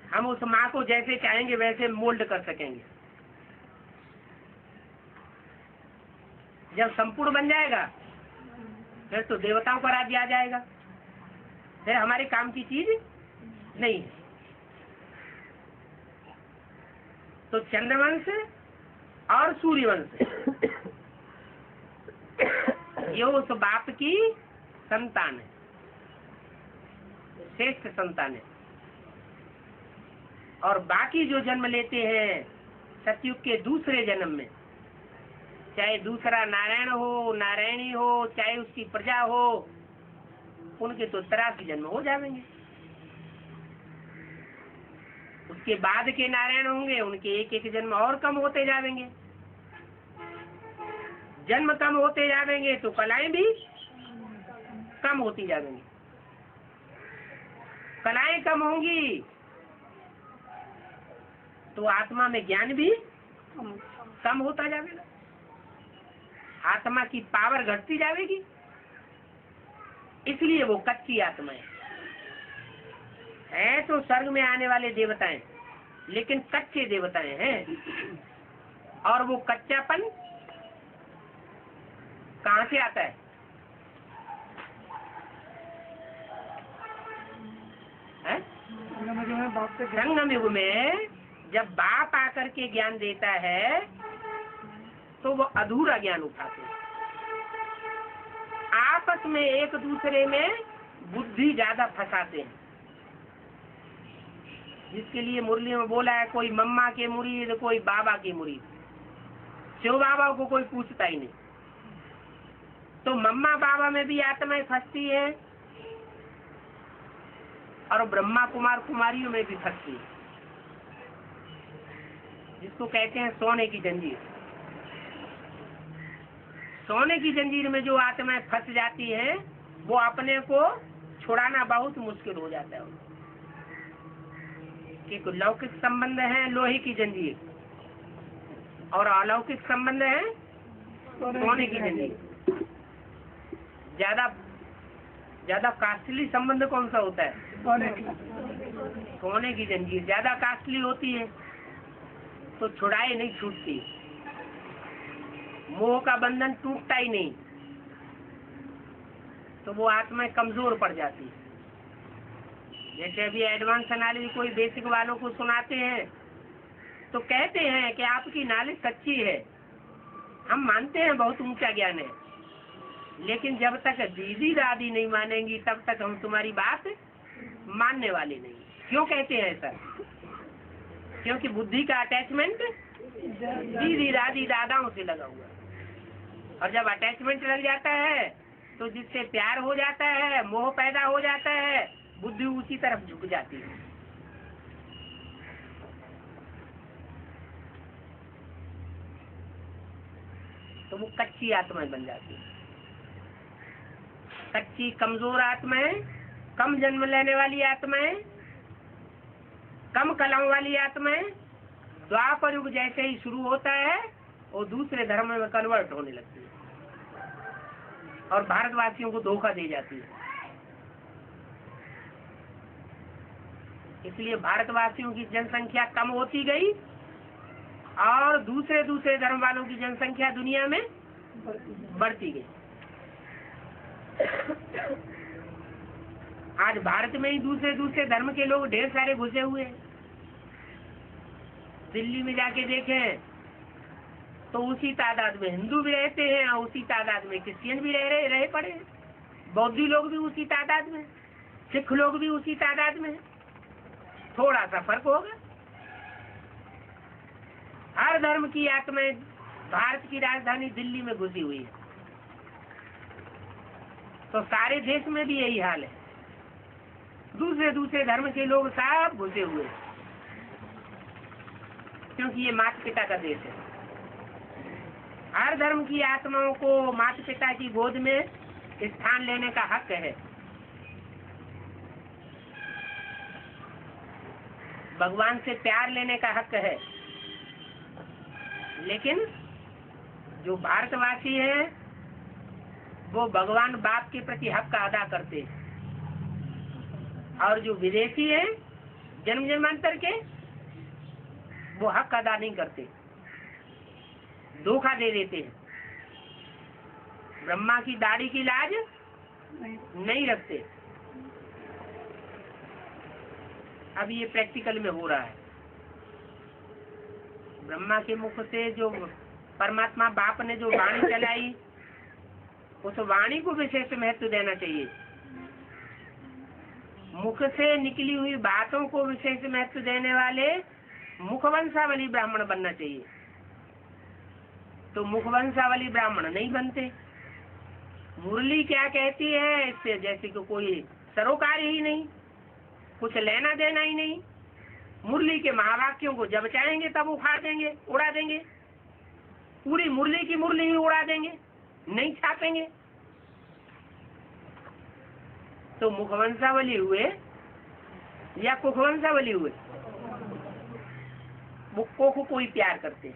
हम उस माँ को जैसे चाहेंगे वैसे मोल्ड कर सकेंगे। जब संपूर्ण बन जाएगा फिर तो देवताओं का राज्य आ जाएगा, फिर हमारे काम की चीज नहीं है। तो चंद्रवंश और सूर्यवंश ये उस बाप की संतान है, श्रेष्ठ संतान है। और बाकी जो जन्म लेते हैं सतयुग के दूसरे जन्म में, चाहे दूसरा नारायण हो, नारायणी हो, चाहे उसकी प्रजा हो, उनके तो 83 जन्म हो जाएंगे। उसके बाद के नारायण होंगे, उनके एक एक जन्म और कम होते जाएंगे। जन्म कम होते जाएंगे तो कलाएं भी कम होती जाएंगी। कलाएं कम होंगी तो आत्मा में ज्ञान भी कम होता जाएगा, आत्मा की पावर घटती जाएगी। इसलिए वो कच्ची आत्मा है तो स्वर्ग में आने वाले देवताएं, लेकिन कच्चे देवताएं हैं। और वो कच्चापन कहाँ से आता है? संगम युग में जब बाप आकर के ज्ञान देता है तो वो अधूरा ज्ञान उठाते हैं। आपस में एक दूसरे में बुद्धि ज्यादा फंसाते हैं, जिसके लिए मुरली में बोला है कोई मम्मा के मुरीद, कोई बाबा के मुरीद। शिव बाबा को कोई पूछता ही नहीं। तो मम्मा बाबा में भी आत्माएं फंसती है और ब्रह्मा कुमार कुमारियों में भी फंसती है, जिसको कहते हैं सोने की जंजीर। सोने की जंजीर में जो आत्माएं फंस जाती है वो अपने को छुड़ाना बहुत मुश्किल हो जाता है। एक लौकिक संबंध है लोहे की जंजीर और अलौकिक संबंध है सोने की जंजीर। ज्यादा कास्टली संबंध कौन सा होता है? सोने की जंजीर ज्यादा कास्टली होती है तो छुड़ाए नहीं छूटती, मोह का बंधन टूटता ही नहीं, तो वो आत्माएं कमजोर पड़ जाती है। जैसे अभी एडवांस एनालिसिस कोई बेसिक वालों को सुनाते हैं तो कहते हैं कि आपकी नॉलेज सच्ची है, हम मानते हैं बहुत ऊंचा ज्ञान है, लेकिन जब तक दीदी दादी नहीं मानेंगी तब तक हम तुम्हारी बात मानने वाले नहीं। क्यों कहते हैं ऐसा? क्योंकि बुद्धि का अटैचमेंट दीदी दादी दादाओं से लगा हुआ है, और जब अटैचमेंट लग जाता है तो जिससे प्यार हो जाता है, मोह पैदा हो जाता है, बुद्धि उसी तरफ झुक जाती है। तो वो कच्ची आत्माएं बन जाती है। कच्ची कमजोर आत्माएं, कम जन्म लेने वाली आत्माएं, कम कलाओं वाली आत्माएं द्वापर युग जैसे ही शुरू होता है वो दूसरे धर्म में कन्वर्ट होने लगती है और भारतवासियों को धोखा दे जाती है। इसलिए भारतवासियों की जनसंख्या कम होती गई और दूसरे धर्म वालों की जनसंख्या दुनिया में बढ़ती गई। आज भारत में ही दूसरे धर्म के लोग ढेर सारे घुसे हुए हैं। दिल्ली में जाके देखें तो उसी तादाद में हिंदू भी रहते हैं और उसी तादाद में क्रिश्चियन भी रहे पड़े हैं, बौद्धी लोग भी उसी तादाद में, सिख लोग भी उसी तादाद में। थोड़ा सा फर्क होगा। हर धर्म की आत्माएं भारत की राजधानी दिल्ली में घुसी हुई है, तो सारे देश में भी यही हाल है। दूसरे धर्म के लोग सब घुसे हुए हैं, क्योंकि ये माता पिता का देश है। हर धर्म की आत्माओं को माता पिता की गोद में स्थान लेने का हक है। भगवान से प्यार लेने का हक है, लेकिन जो भारतवासी हैं वो भगवान बाप के प्रति हक अदा करते हैं, और जो विदेशी हैं जन्म जन्मांतर के वो हक अदा नहीं करते, धोखा दे देते हैं। ब्रह्मा की दाढ़ी की लाज नहीं रखते। अब ये प्रैक्टिकल में हो रहा है। ब्रह्मा के मुख से जो परमात्मा बाप ने जो वाणी चलाई, उस वाणी को विशेष महत्व देना चाहिए। मुख से निकली हुई बातों को विशेष महत्व देने वाले मुखवंशावली ब्राह्मण बनना चाहिए। तो मुखवंशावली ब्राह्मण नहीं बनते। मुरली क्या कहती है इससे जैसे कि कोई सरोकार ही नहीं, कुछ लेना देना ही नहीं। मुरली के महावाक्यों को जब चाहेंगे तब उखाड़ देंगे, उड़ा देंगे। पूरी मुरली की मुरली ही उड़ा देंगे, नहीं छापेंगे। तो मुखवंशावली हुए या कुखवंशावली हुए, मुक्कों को कोई प्यार करते,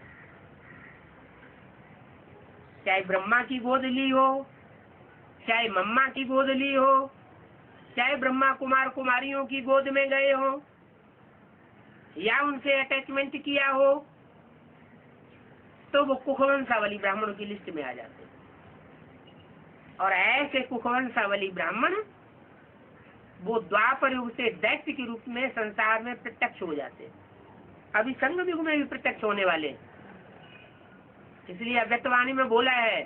चाहे ब्रह्मा की गोद ली हो, चाहे मम्मा की गोद ली हो, चाहे ब्रह्मा कुमार कुमारियों की गोद में गए हो या उनसे अटैचमेंट किया हो, तो वो कुखवंशावली ब्राह्मणों की लिस्ट में आ जाते हैं। और ऐसे कुखवंशावली ब्राह्मण वो द्वापर युग से दैत्य के रूप में संसार में प्रत्यक्ष हो जाते हैं। अभी संगम युग में भी प्रत्यक्ष होने वाले हैं। इसलिए अव्यक्तवाणी में बोला है,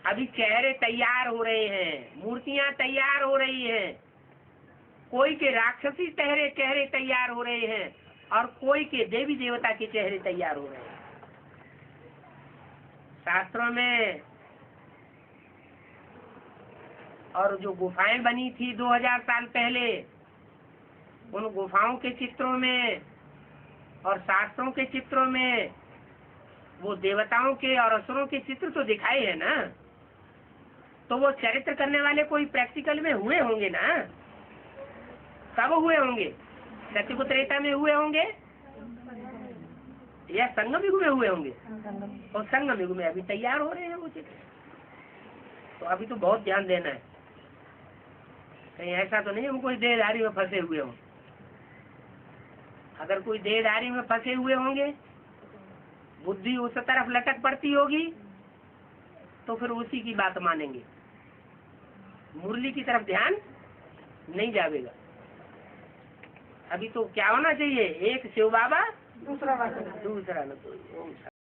अभी चेहरे तैयार हो रहे हैं, मूर्तियां तैयार हो रही हैं, कोई के राक्षसी चेहरे तैयार हो रहे हैं और कोई के देवी देवता के चेहरे तैयार हो रहे हैं। शास्त्रों में और जो गुफाएं बनी थी 2000 साल पहले, उन गुफाओं के चित्रों में और शास्त्रों के चित्रों में वो देवताओं के और असुरों के चित्र तो दिखाए हैं ना। तो वो चरित्र करने वाले कोई प्रैक्टिकल में हुए होंगे ना। कब हुए होंगे? सत्युग त्रेता में हुए होंगे या संगम युग में हुए होंगे? और संगम युग में अभी तैयार हो रहे हैं वो चित्र। तो अभी तो बहुत ध्यान देना है, कहीं ऐसा तो नहीं हम कोई देहधारी में फंसे हुए हों। अगर कोई देहधारी में फंसे हुए होंगे, बुद्धि उस तरफ लटक पड़ती होगी, तो फिर उसी की बात मानेंगे, मुरली की तरफ ध्यान नहीं जाएगा। अभी तो क्या होना चाहिए? एक शिव बाबा, दूसरा दूसरा न कोई।